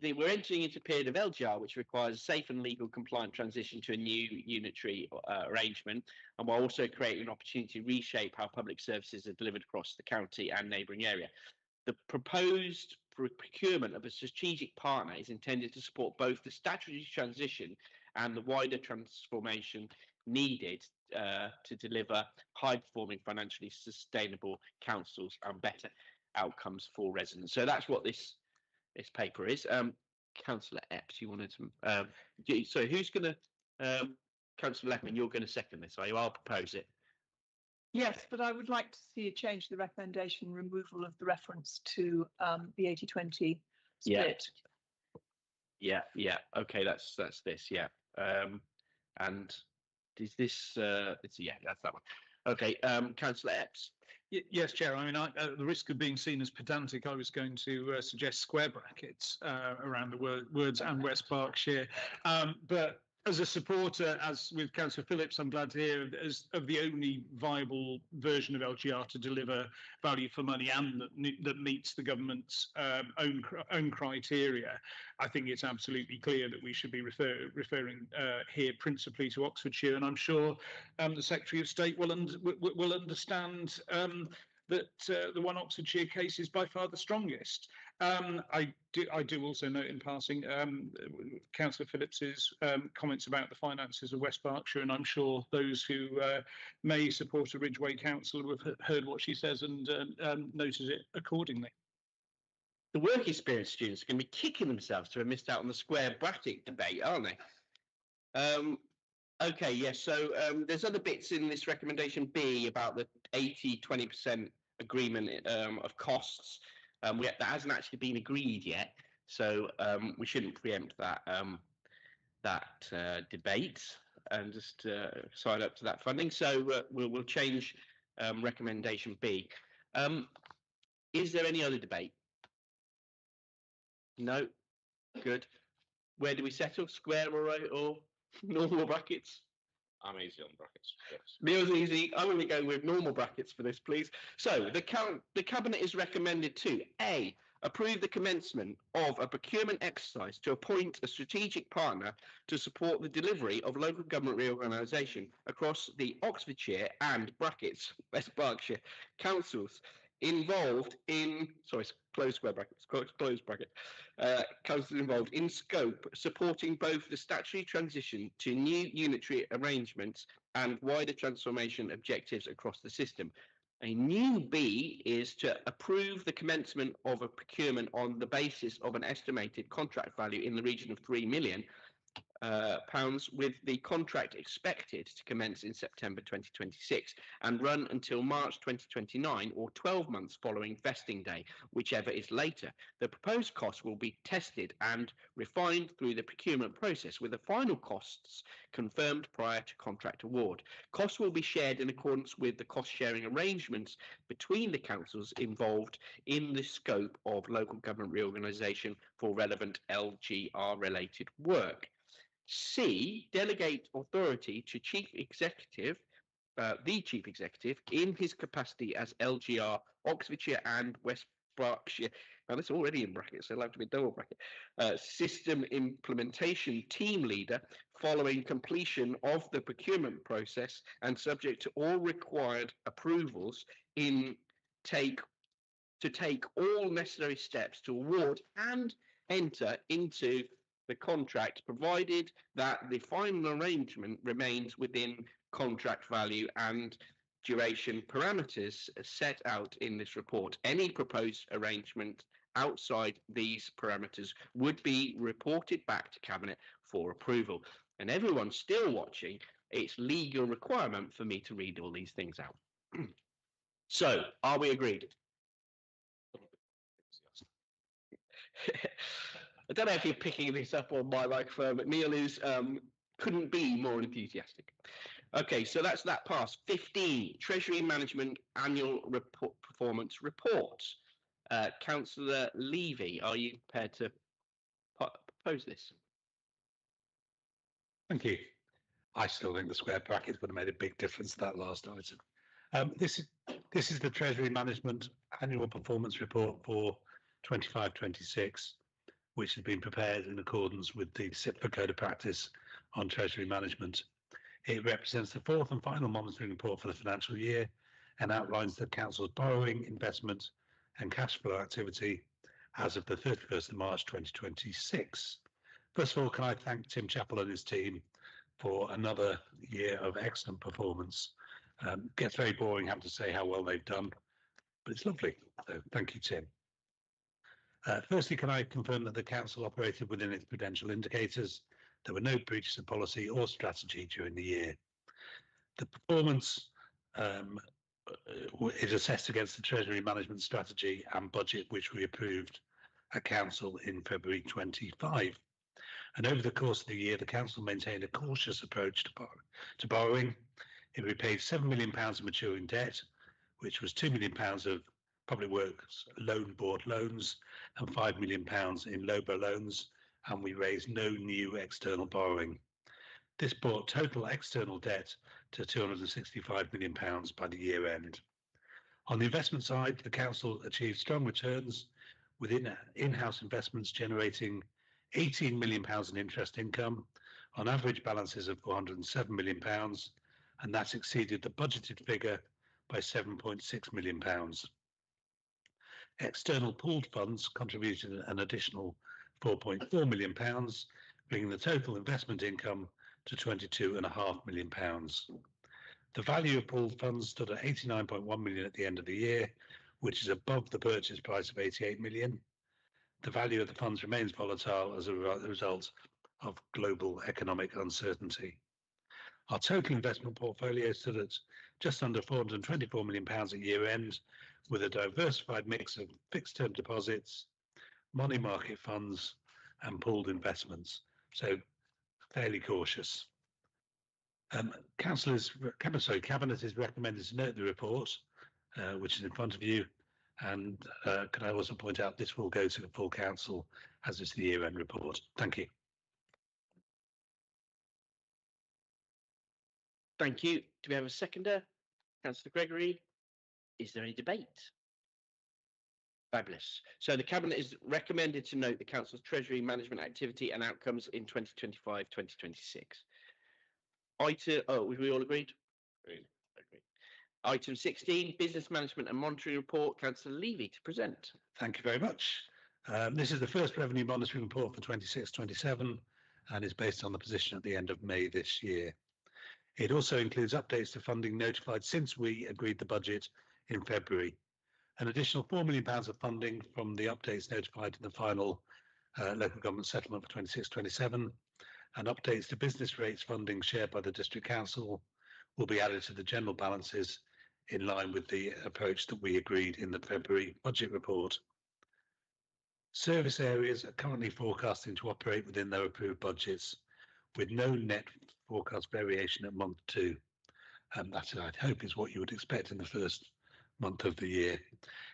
We're entering into a period of LGR, which requires a safe and legal compliant transition to a new unitary arrangement, and we're also creating an opportunity to reshape how public services are delivered across the county and neighbouring area. The proposed procurement of a strategic partner is intended to support both the statutory transition and the wider transformation needed to deliver high-performing, financially sustainable councils and better outcomes for residents. So that's what this paper is. Councillor Epps, you wanted to. So who's going to? Councillor Leffman, you're going to second this, are you? I'll propose it. Yes, but I would like to see a change to the recommendation, removal of the reference to the 80-20 split. Yeah. Okay, that's this. Yeah. And is this? That's that one. Okay. Councillor Epps. Yes, Chair. I mean, at the risk of being seen as pedantic, I was going to suggest square brackets around the words and West Berkshire. But as a supporter, as with Councillor Phillips, I'm glad to hear as of the only viable version of LGR to deliver value for money and that meets the government's own criteria. I think it's absolutely clear that we should be referring here principally to Oxfordshire, and I'm sure the Secretary of State will understand that the One Oxfordshire case is by far the strongest. I do also note in passing Councillor Phillips's comments about the finances of West Berkshire, and I'm sure those who may support a Ridgeway Council will have heard what she says and noted it accordingly. The work experience students are going to be kicking themselves to have missed out on the square bracket debate, aren't they? Okay, yes, so there's other bits in this recommendation B about the 80-20% agreement of costs. That hasn't actually been agreed yet, so we shouldn't preempt that debate and just sign up to that funding. So we'll change recommendation B. Is there any other debate? No. Good. Where do we settle? Square or normal brackets? I'm easy on brackets. Yes. Neil's easy. I'm going to go with normal brackets for this, please. So the Cabinet is recommended to A, approve the commencement of a procurement exercise to appoint a strategic partner to support the delivery of local government reorganisation across the Oxfordshire and brackets West Berkshire councils involved in close bracket councils involved in scope, supporting both the statutory transition to new unitary arrangements and wider transformation objectives across the system. A new B is to approve the commencement of a procurement on the basis of an estimated contract value in the region of £3 million, with the contract expected to commence in September 2026 and run until March 2029 or 12 months following vesting day, whichever is later. The proposed costs will be tested and refined through the procurement process, with the final costs confirmed prior to contract award. Costs will be shared in accordance with the cost-sharing arrangements between the councils involved in the scope of local government reorganisation for relevant LGR-related work. C, delegate authority to the Chief Executive in his capacity as LGR, Oxfordshire and West Berkshire. Now, that's already in brackets, so it'll have to be double bracket. System implementation team leader following completion of the procurement process and subject to all required approvals to take all necessary steps to award and enter into the contract, provided that the final arrangement remains within contract value and duration parameters set out in this report. Any proposed arrangement outside these parameters would be reported back to Cabinet for approval. And everyone's still watching, it's legal requirement for me to read all these things out. So, are we agreed? I don't know if you're picking this up on my microphone, but Neil couldn't be more enthusiastic. Okay, so that's that pass. 15, Treasury Management Annual Performance Report. Councillor Levy, are you prepared to propose this? Thank you. I still think the square brackets would have made a big difference to that last item. This is the Treasury Management Annual Performance Report for 25-26. Which has been prepared in accordance with the SIPFA Code of Practice on Treasury Management. It represents the fourth and final monitoring report for the financial year and outlines the Council's borrowing, investment and cash flow activity as of the 31st of March 2026. First of all, can I thank Tim Chappell and his team for another year of excellent performance. Gets very boring having to say how well they've done, but it's lovely. So thank you, Tim. Firstly, can I confirm that the Council operated within its prudential indicators? There were no breaches of policy or strategy during the year. The performance is assessed against the Treasury Management Strategy and budget, which we approved at Council in February 25. And over the course of the year, the Council maintained a cautious approach to borrowing. It repaid £7 million of maturing debt, which was £2 million of Public Works Loan Board loans and £5 million in LOBO loans, and we raised no new external borrowing. This brought total external debt to £265 million by the year end. On the investment side, the council achieved strong returns with in-house investments generating £18 million in interest income on average balances of £407 million, and that exceeded the budgeted figure by £7.6 million. External pooled funds contributed an additional £4.4 million, bringing the total investment income to £22.5 million. The value of pooled funds stood at £89.1 million at the end of the year, which is above the purchase price of £88 million. The value of the funds remains volatile as a result of global economic uncertainty. Our total investment portfolio stood at just under £424 million at year end, with a diversified mix of fixed term deposits, money market funds, and pooled investments. So fairly cautious. Cabinet is recommended to note the report, which is in front of you, and can I also point out this will go to the full council as is the year-end report. Thank you. Thank you. Do we have a seconder? Councillor Gregory. Is there any debate? Fabulous. So the Cabinet is recommended to note the Council's Treasury management activity and outcomes in 2025-2026. We all agreed? Agreed. Item 16, Business Management and Monitoring Report. Councillor Levy to present. Thank you very much. This is the first revenue monitoring report for 26-27 and is based on the position at the end of May this year. It also includes updates to funding notified since we agreed the budget in February. An additional £4 million of funding from the updates notified in the final local government settlement for 26-27 and updates to business rates funding shared by the District Council will be added to the general balances in line with the approach that we agreed in the February budget report. Service areas are currently forecasting to operate within their approved budgets with no net forecast variation at month 2. That, I hope, is what you would expect in the first month of the year.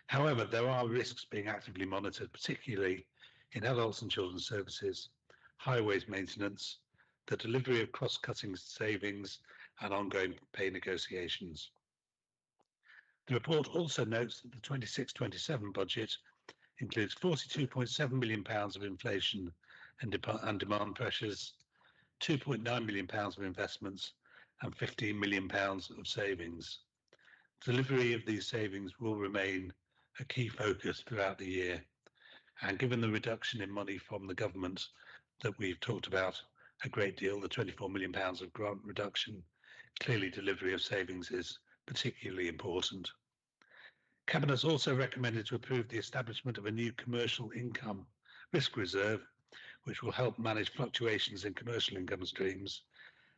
However, there are risks being actively monitored, particularly in adults and children's services, highways maintenance, the delivery of cross-cutting savings and ongoing pay negotiations. The report also notes that the 26-27 budget includes £42.7 million of inflation and demand pressures, £2.9 million of investments and £15 million of savings. Delivery of these savings will remain a key focus throughout the year, and given the reduction in money from the government that we've talked about a great deal, the £24 million of grant reduction, clearly delivery of savings is particularly important. Cabinet has also recommended to approve the establishment of a new commercial income risk reserve, which will help manage fluctuations in commercial income streams,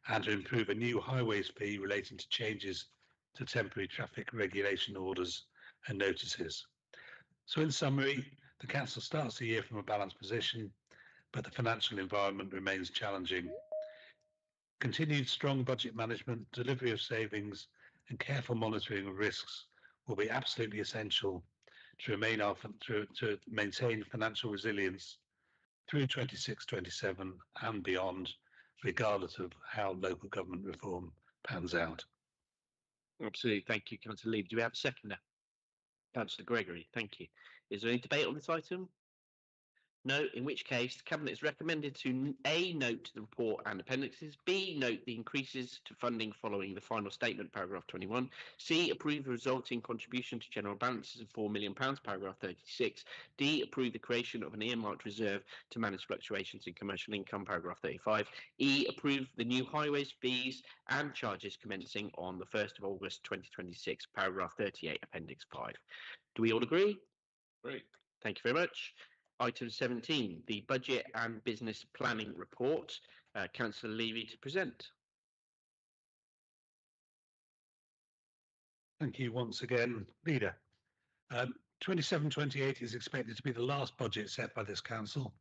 and to improve a new highways fee relating to changes to temporary traffic regulation orders and notices. So in summary, the Council starts the year from a balanced position, but the financial environment remains challenging. Continued strong budget management, delivery of savings and careful monitoring of risks will be absolutely essential to maintain financial resilience through 26-27 and beyond, regardless of how local government reform pans out. Absolutely. Thank you, Councillor Lee. Do we have a seconder? Councillor Gregory, thank you. Is there any debate on this item? No, in which case the Cabinet is recommended to A, note the report and appendices, B, note the increases to funding following the final statement, paragraph 21, C, approve the resulting contribution to general balances of £4 million, paragraph 36, D, approve the creation of an earmarked reserve to manage fluctuations in commercial income, paragraph 35, E, approve the new highways fees and charges commencing on the 1st of August 2026, paragraph 38, appendix 5. Do we all agree? Great. Thank you very much. Item 17, the Budget and Business Planning Report. Councillor Levy to present. Thank you once again, Leader. 27-28 is expected to be the last budget set by this Council,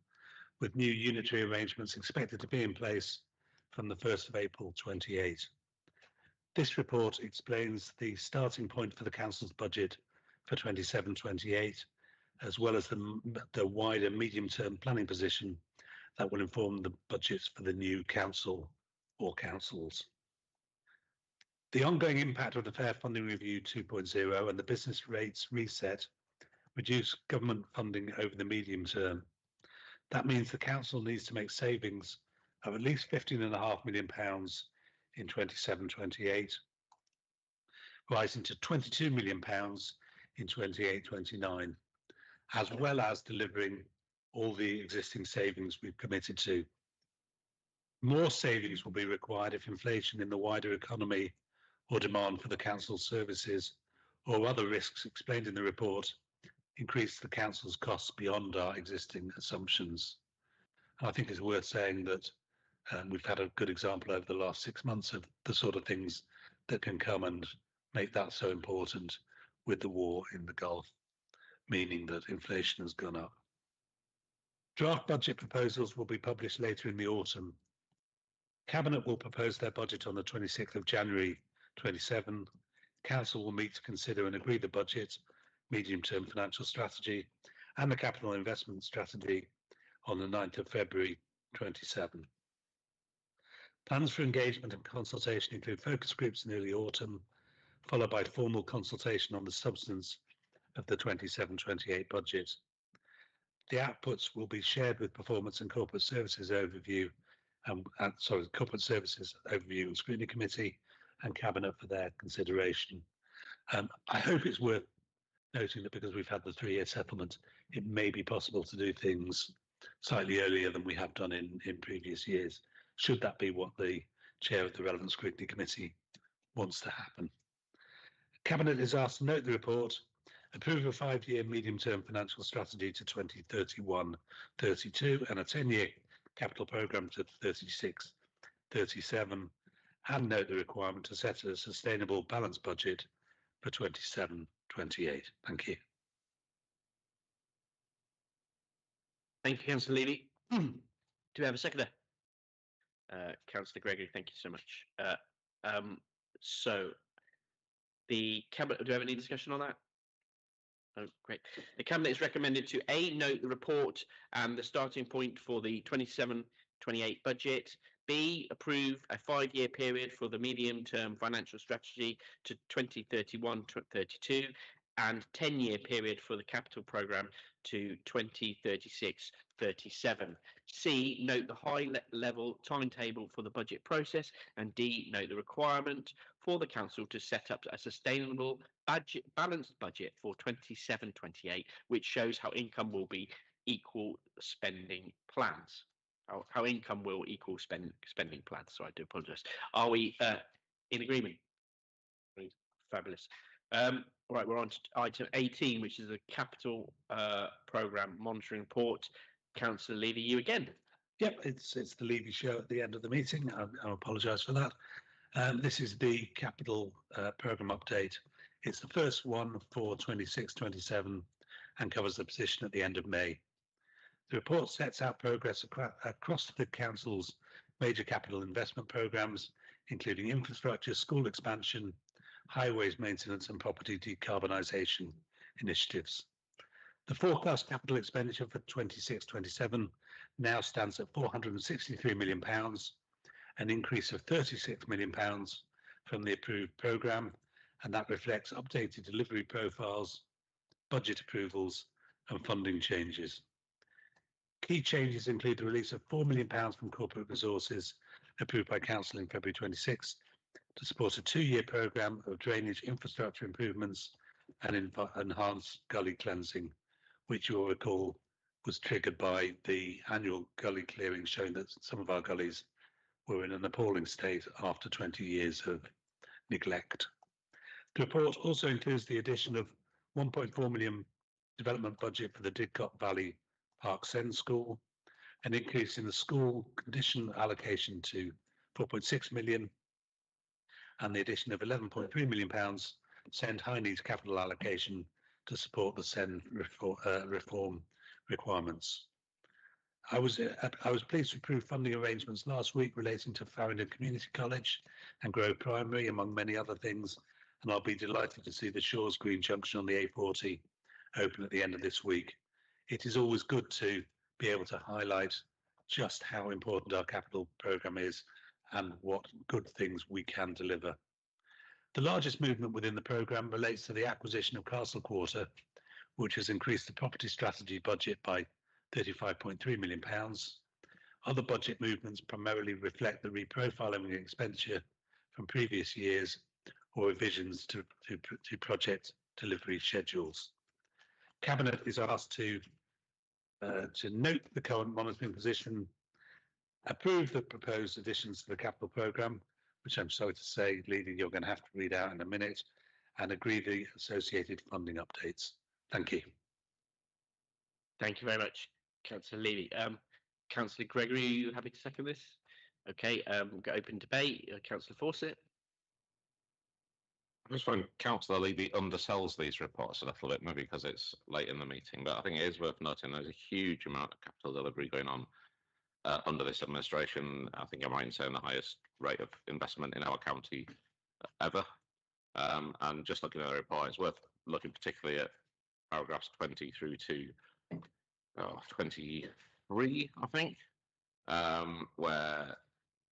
with new unitary arrangements expected to be in place from the 1st of April 28. This report explains the starting point for the Council's budget for 27-28, as well as the wider medium-term planning position that will inform the budgets for the new council or councils. The ongoing impact of the Fair Funding Review 2.0 and the business rates reset reduce government funding over the medium term. That means the council needs to make savings of at least £15.5 million in 27-28, rising to £22 million in 28-29, as well as delivering all the existing savings we've committed to. More savings will be required if inflation in the wider economy or demand for the council services or other risks explained in the report increase the council's costs beyond our existing assumptions. And I think it's worth saying that we've had a good example over the last 6 months of the sort of things that can come and make that so important with the war in the Gulf, meaning that inflation has gone up. Draft budget proposals will be published later in the autumn. Cabinet will propose their budget on the 26th of January 27. Council will meet to consider and agree the budget, medium-term financial strategy and the capital investment strategy on the 9th of February 27. Plans for engagement and consultation include focus groups in early autumn, followed by formal consultation on the substance of the 27-28 budget. The outputs will be shared with Performance and Corporate Services Overview Corporate Services Overview and Scrutiny Committee and Cabinet for their consideration. I hope it's worth noting that because we've had the 3-year settlement, it may be possible to do things slightly earlier than we have done in previous years, should that be what the chair of the relevant Scrutiny Committee wants to happen. Cabinet is asked to note the report, approve a 5-year medium-term financial strategy to 2031-32 and a 10-year capital programme to 36-37, and note the requirement to set a sustainable balanced budget for 27-28. Thank you. Thank you, Councillor Levy. Do we have a seconder? Councillor Gregory, thank you so much. So the Cabinet, do we have any discussion on that? Oh, great. The Cabinet is recommended to A, note the report and the starting point for the 27-28 budget. B, approve a 5-year period for the medium-term financial strategy to 2031-32 and 10-year period for the capital programme to 2036-37. C, note the high-level timetable for the budget process, and D, note the requirement for the council to set up a sustainable balanced budget for 27-28, which shows how income will be equal spending plans. How income will equal spending plans. So I do apologise. Are we in agreement? Fabulous. Right, we're on to item 18, which is a capital programme monitoring report. Councillor Levy, you again. Yep, it's the Levy show at the end of the meeting. I apologise for that. This is the capital programme update. It's the first one for 26-27 and covers the position at the end of May. The report sets out progress across the Council's major capital investment programmes, including infrastructure, school expansion, highways maintenance and property decarbonisation initiatives. The forecast capital expenditure for 26-27 now stands at £463 million, an increase of £36 million from the approved programme, and that reflects updated delivery profiles, budget approvals and funding changes. Key changes include the release of £4 million from corporate resources approved by Council in February 26 to support a 2-year programme of drainage infrastructure improvements and enhanced gully cleansing, which you will recall was triggered by the annual gully clearing, showing that some of our gullies were in an appalling state after 20 years of neglect. The report also includes the addition of £1.4 million development budget for the Didcot Valley Park Send School, an increase in the school condition allocation to £4.6 million, and the addition of £11.3 million Send High Needs capital allocation to support the Send reform requirements. I was pleased to approve funding arrangements last week relating to Farringdon Community College and Grove Primary, among many other things, and I'll be delighted to see the Shores Green Junction on the A40 open at the end of this week. It is always good to be able to highlight just how important our capital programme is and what good things we can deliver. The largest movement within the programme relates to the acquisition of Castle Quarter, which has increased the property strategy budget by £35.3 million. Other budget movements primarily reflect the reprofiling of expenditure from previous years or revisions to project delivery schedules. Cabinet is asked to note the current monitoring position, approve the proposed additions to the capital programme, which I'm sorry to say, Lady, you're going to have to read out in a minute, and agree the associated funding updates. Thank you. Thank you very much, Councillor Levy. Councillor Gregory, are you happy to second this? Okay, we'll go open debate. Councillor Fawcett. I just find Councillor Levy undersells these reports a little bit, maybe because it's late in the meeting, but I think it is worth noting there's a huge amount of capital delivery going on under this administration. I think I'm right in saying the highest rate of investment in our county ever. And just looking at the report, it's worth looking particularly at paragraphs 20 through to 23, I think, where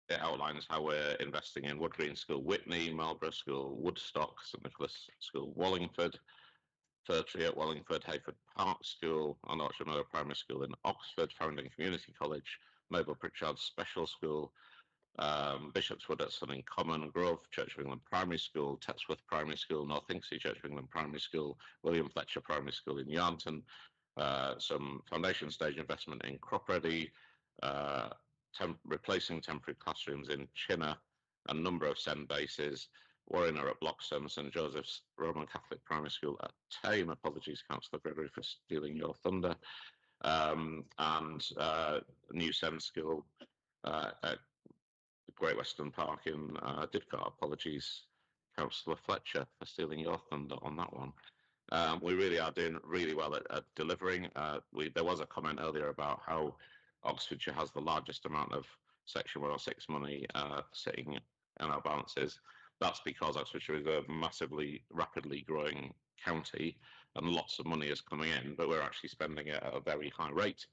it outlines how we're investing in Wood Green School, Witney, Marlborough School, Woodstock, St Nicholas School, Wallingford, Fir Tree at Wallingford, Hayford Park School, and Orchard Meadow Primary School in Oxford, Farringdon Community College, Mabel Pritchard Special School, Bishopswood at Sunning Common, Grove Church of England Primary School, Tetsworth Primary School, North Hinksey Church of England Primary School, William Fletcher Primary School in Yarnton, some foundation stage investment in Cropready, replacing temporary classrooms in Chinner, a number of SEND bases, Warriner at Bloxham, St Joseph's Roman Catholic Primary School at Tame, apologies Councillor Gregory for stealing your thunder, and new SEND school at Great Western Park in Didcot, apologies Councillor Fletcher for stealing your thunder on that one. We really are doing really well at delivering. There was a comment earlier about how Oxfordshire has the largest amount of Section 106 money sitting in our balances. That's because Oxfordshire is a massively, rapidly growing county and lots of money is coming in, but we're actually spending it at a very high rate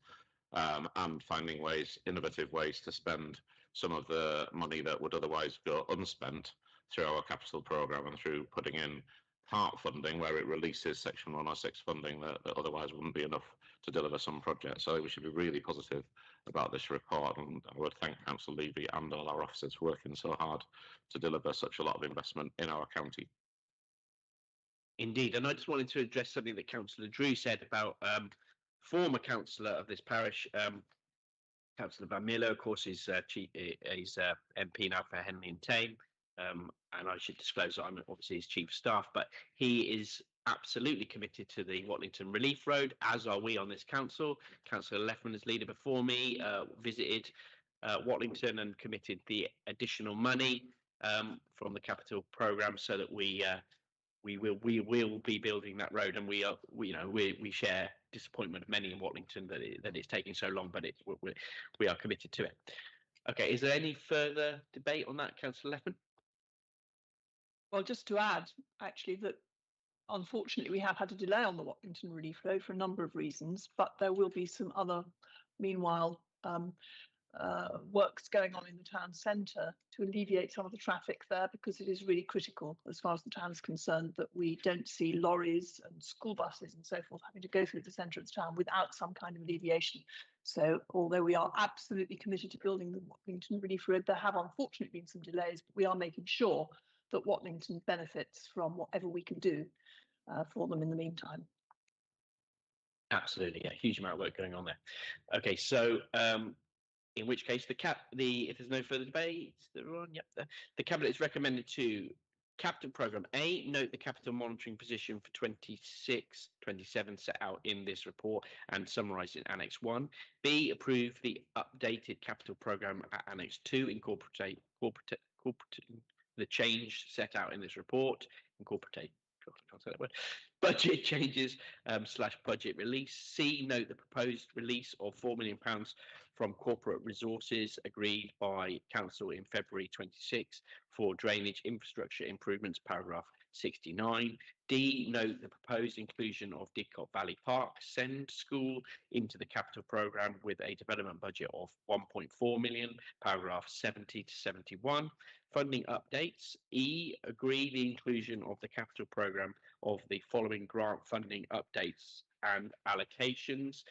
and finding ways, innovative ways to spend some of the money that would otherwise go unspent through our capital programme and through putting in part funding where it releases Section 106 funding that otherwise wouldn't be enough to deliver some projects. So we should be really positive about this report, and I would thank Councillor Levy and all our officers for working so hard to deliver such a lot of investment in our county. Indeed, and I just wanted to address something that Councillor Drew said about former councillor of this parish, Councillor Van Mierlo, of course, is MP now for Henley and Tame. And I should disclose that I'm obviously his chief of staff, but he is absolutely committed to the Watlington Relief Road, as are we on this council. Councillor Leffman, as leader before me, visited Watlington and committed the additional money from the capital programme so that we will be building that road, and we share disappointment of many in Watlington that it's taking so long, but we are committed to it. Okay, is there any further debate on that, Councillor Leffman? Well, just to add, actually, that unfortunately we have had a delay on the Watlington Relief Road for a number of reasons, but there will be some other, meanwhile, works going on in the town centre to alleviate some of the traffic there, because it is really critical as far as the town is concerned that we don't see lorries and school buses and so forth having to go through the centre of the town without some kind of alleviation. So although we are absolutely committed to building the Watlington Relief Road, there have unfortunately been some delays, but we are making sure that Watlington benefits from whatever we can do for them in the meantime. Absolutely, yeah, huge amount of work going on there. Okay, so in which case if there's no further debate, the Cabinet is recommended to Capital Programme A, note the capital monitoring position for 26-27 set out in this report and summarised in Annex 1. B, approve the updated capital programme at Annex 2, incorporate the change set out in this report, incorporate budget changes / budget release. C, note the proposed release of £4 million from corporate resources agreed by Council in February 26 for drainage infrastructure improvements, paragraph 69. D, note the proposed inclusion of Didcot Valley Park Send School into the capital programme with a development budget of 1.4 million, paragraph 70 to 71. Funding updates. E, agree the inclusion of the capital programme of the following grant funding updates and allocations.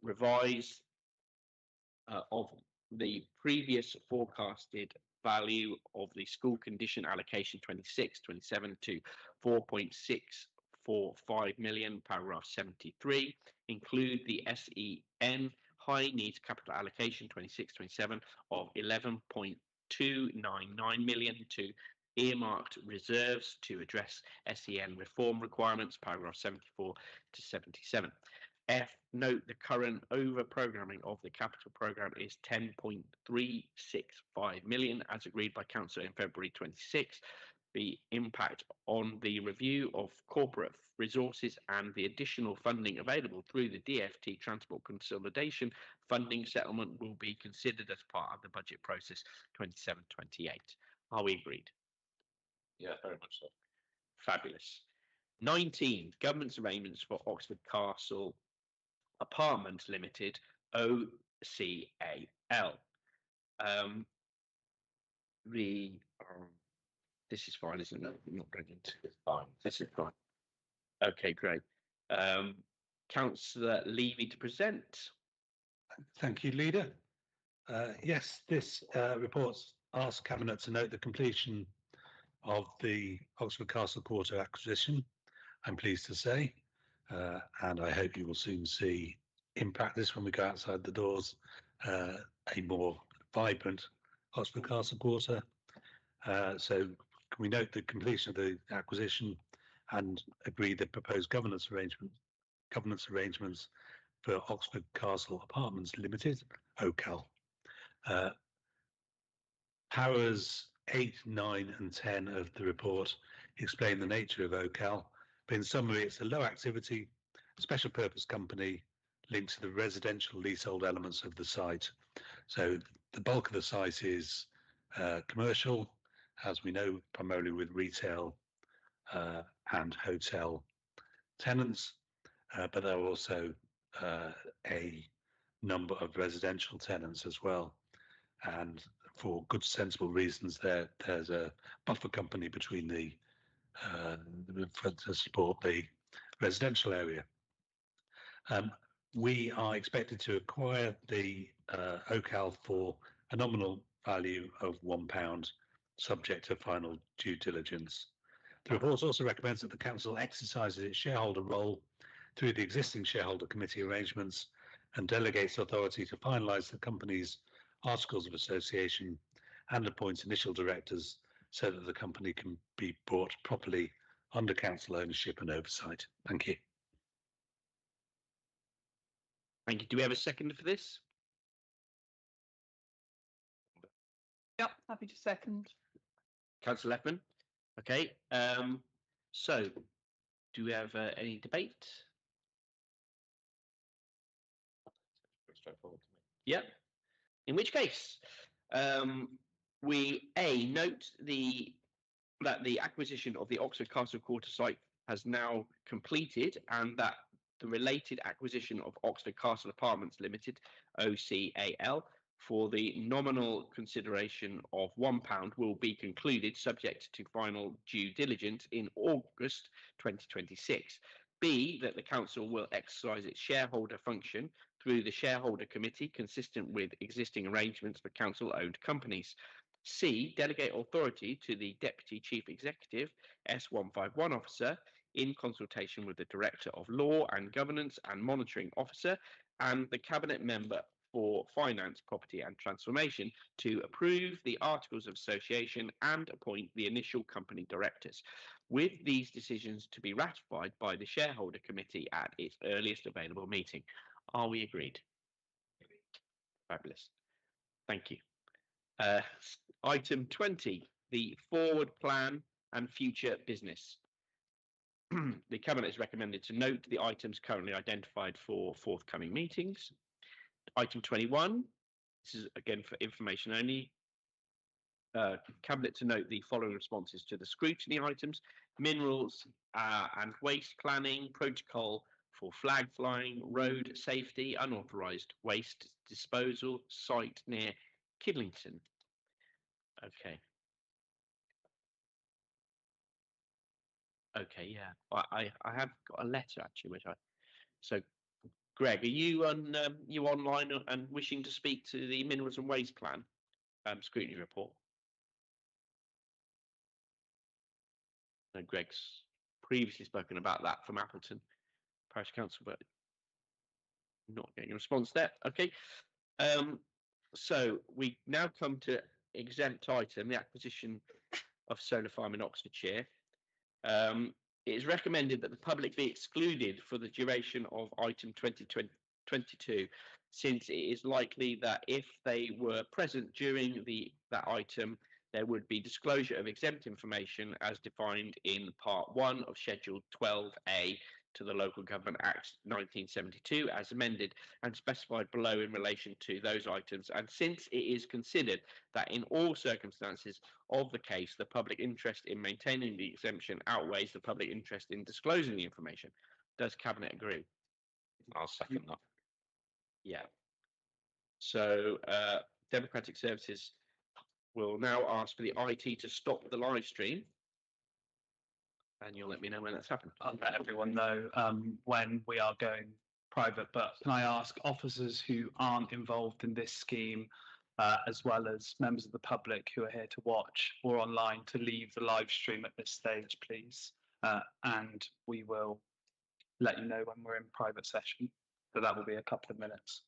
Revise of the previous forecasted value of the school condition allocation 26-27 to 4.645 million, paragraph 73. Include the SEN high needs capital allocation 26-27 of 11.299 million to earmarked reserves to address SEN reform requirements, paragraph 74 to 77. F, note the current over programming of the capital programme is 10.365 million as agreed by Council in February 26. The impact on the review of corporate resources and the additional funding available through the DFT Transport Consolidation funding settlement will be considered as part of the budget process 27-28. Are we agreed? Yeah, very much so. Fabulous. 19, government's arrangements for Oxford Castle Apartments Limited, OCAL. This is fine, isn't it? I'm not going into it. Fine. This is fine. Okay, great. Councillor Levy to present. Thank you, Leader. Yes, this report asks Cabinet to note the completion of the Oxford Castle Quarter acquisition, I'm pleased to say, and I hope you will soon see in practice when we go outside the doors a more vibrant Oxford Castle Quarter. So can we note the completion of the acquisition and agree the proposed governance arrangements for Oxford Castle Apartments Limited, OCAL. Powers 8, 9 and 10 of the report explain the nature of OCAL, but in summary it's a low activity, special purpose company linked to the residential leasehold elements of the site. So the bulk of the site is commercial, as we know, primarily with retail and hotel tenants, but there are also a number of residential tenants as well. And for good sensible reasons, there's a buffer company between to support the residential area. We are expected to acquire the OCAL for a nominal value of £1, subject to final due diligence. The report also recommends that the Council exercises its shareholder role through the existing shareholder committee arrangements and delegates authority to finalise the company's articles of association and appoints initial directors so that the company can be brought properly under council ownership and oversight. Thank you. Thank you. Do we have a second for this? Yep, happy to second. Councillor Leffman. Okay. So do we have any debate? Straightforward to me. Yep. In which case, we note that the acquisition of the Oxford Castle Quarter site has now completed, and that the related acquisition of Oxford Castle Apartments Limited, OCAL, for the nominal consideration of £1 will be concluded, subject to final due diligence in August 2026. B, that the council will exercise its shareholder function through the shareholder committee consistent with existing arrangements for council-owned companies. C, delegate authority to the Deputy Chief Executive, S151 officer, in consultation with the Director of Law and Governance and Monitoring Officer and the Cabinet Member for Finance, Property and Transformation to approve the Articles of Association and appoint the initial company directors, with these decisions to be ratified by the Shareholder Committee at its earliest available meeting. Are we agreed? Fabulous. Thank you. Item 20, the forward plan and future business. The Cabinet is recommended to note the items currently identified for forthcoming meetings. Item 21, this is again for information only. Cabinet to note the following responses to the scrutiny items: minerals and waste planning, protocol for flag flying, road safety, unauthorised waste disposal, site near Kidlington. Okay. Okay, yeah. I have got a letter actually, so Greg, are you on you online and wishing to speak to the minerals and waste plan scrutiny report? No, Greg's previously spoken about that from Appleton Parish Council, but not getting a response there. Okay. So we now come to exempt item, the acquisition of solar farm in Oxfordshire. It is recommended that the public be excluded for the duration of item 2022, since it is likely that if they were present during that item, there would be disclosure of exempt information as defined in Part 1 of Schedule 12A to the Local Government Act 1972 as amended and specified below in relation to those items. And since it is considered that in all circumstances of the case, the public interest in maintaining the exemption outweighs the public interest in disclosing the information, does Cabinet agree? I'll second that. Yeah. So Democratic Services will now ask for the IT to stop the live stream. And you'll let me know when that's happened. I'll let everyone know when we are going private, but can I ask officers who aren't involved in this scheme, as well as members of the public who are here to watch or online, to leave the live stream at this stage, please? And we will let you know when we're in private session, but that will be a couple of minutes.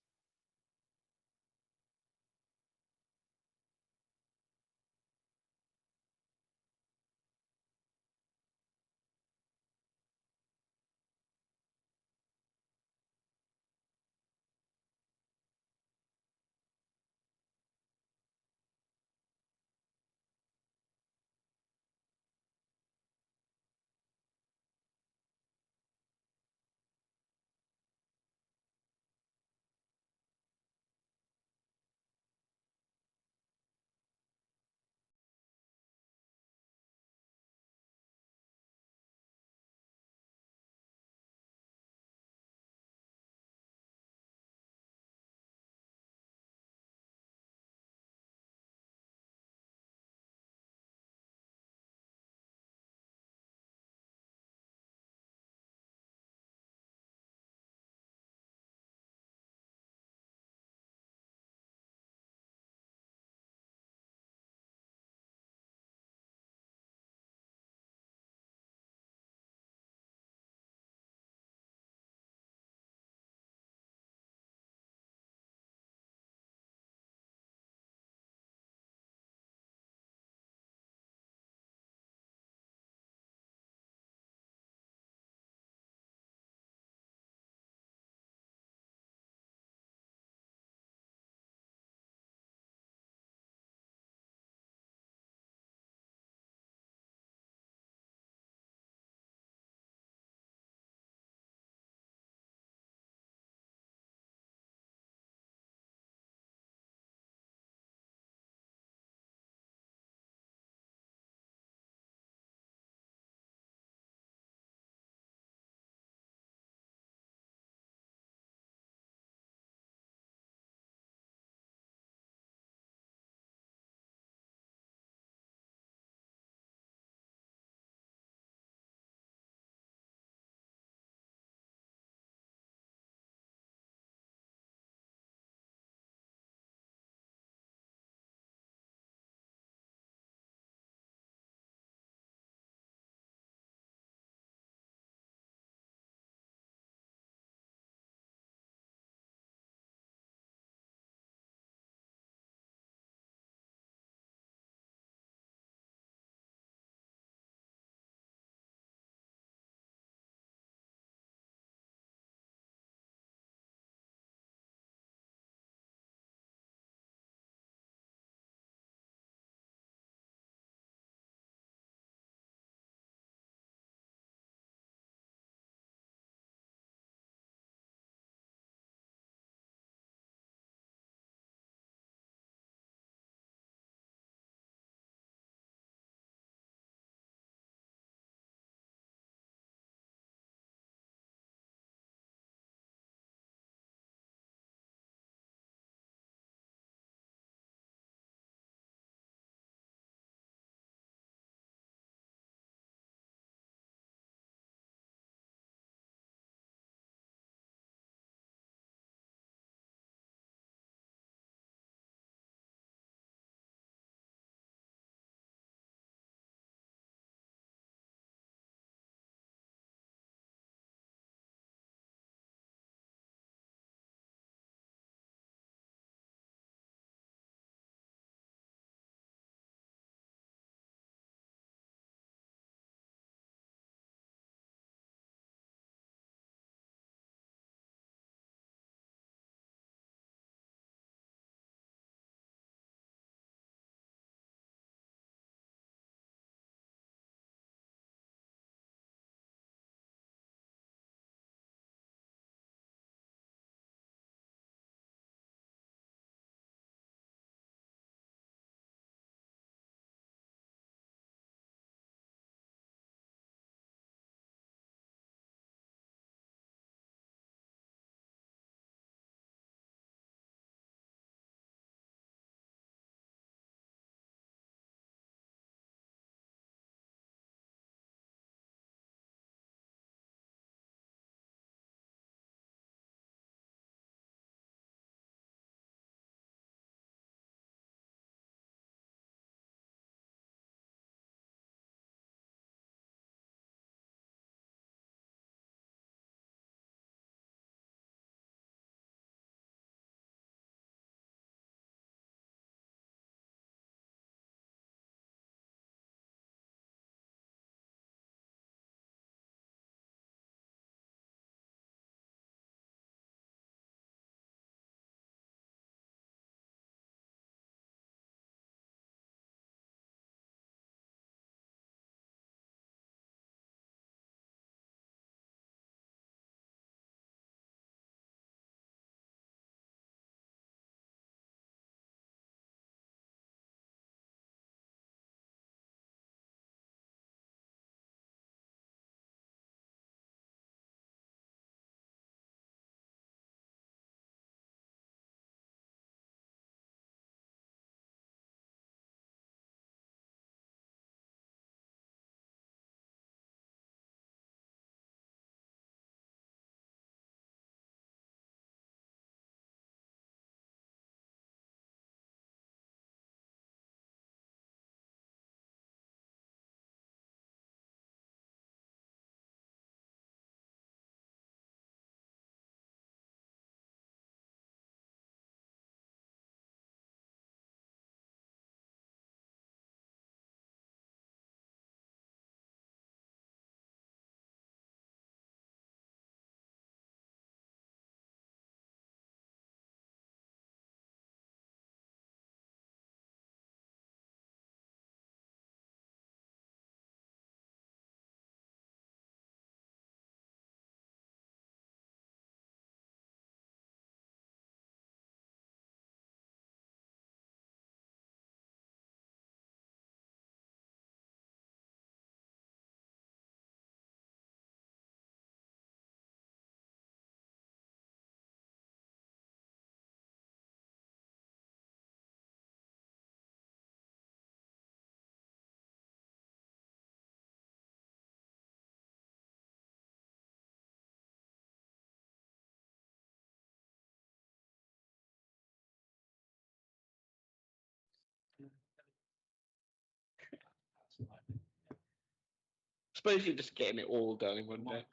Suppose you're just getting it all done in one day.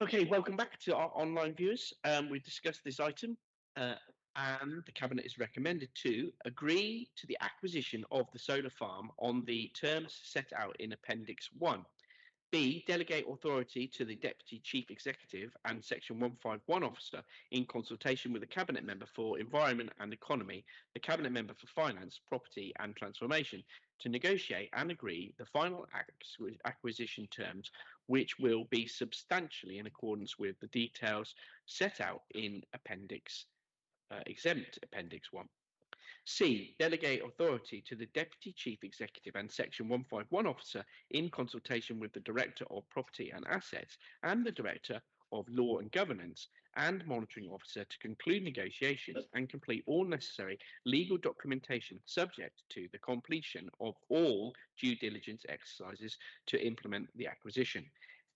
Okay, welcome back to our online viewers. We've discussed this item and the Cabinet is recommended to agree to the acquisition of the solar farm on the terms set out in Appendix 1. B, delegate authority to the Deputy Chief Executive and Section 151 officer in consultation with the Cabinet Member for Environment and Economy, the Cabinet Member for Finance, Property and Transformation to negotiate and agree the final acquisition terms, which will be substantially in accordance with the details set out in exempt Appendix 1. C, delegate authority to the Deputy Chief Executive and Section 151 officer in consultation with the Director of Property and Assets and the Director of Law and Governance and Monitoring Officer to conclude negotiations and complete all necessary legal documentation subject to the completion of all due diligence exercises to implement the acquisition.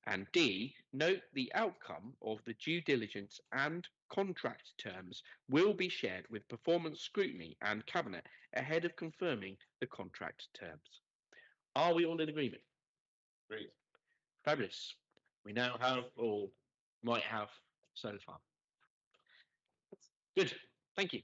And D, note the outcome of the due diligence and contract terms will be shared with Performance Scrutiny and Cabinet ahead of confirming the contract terms. Are we all in agreement? Great. Fabulous. We now have, or might have, solar farm. Good. Thank you.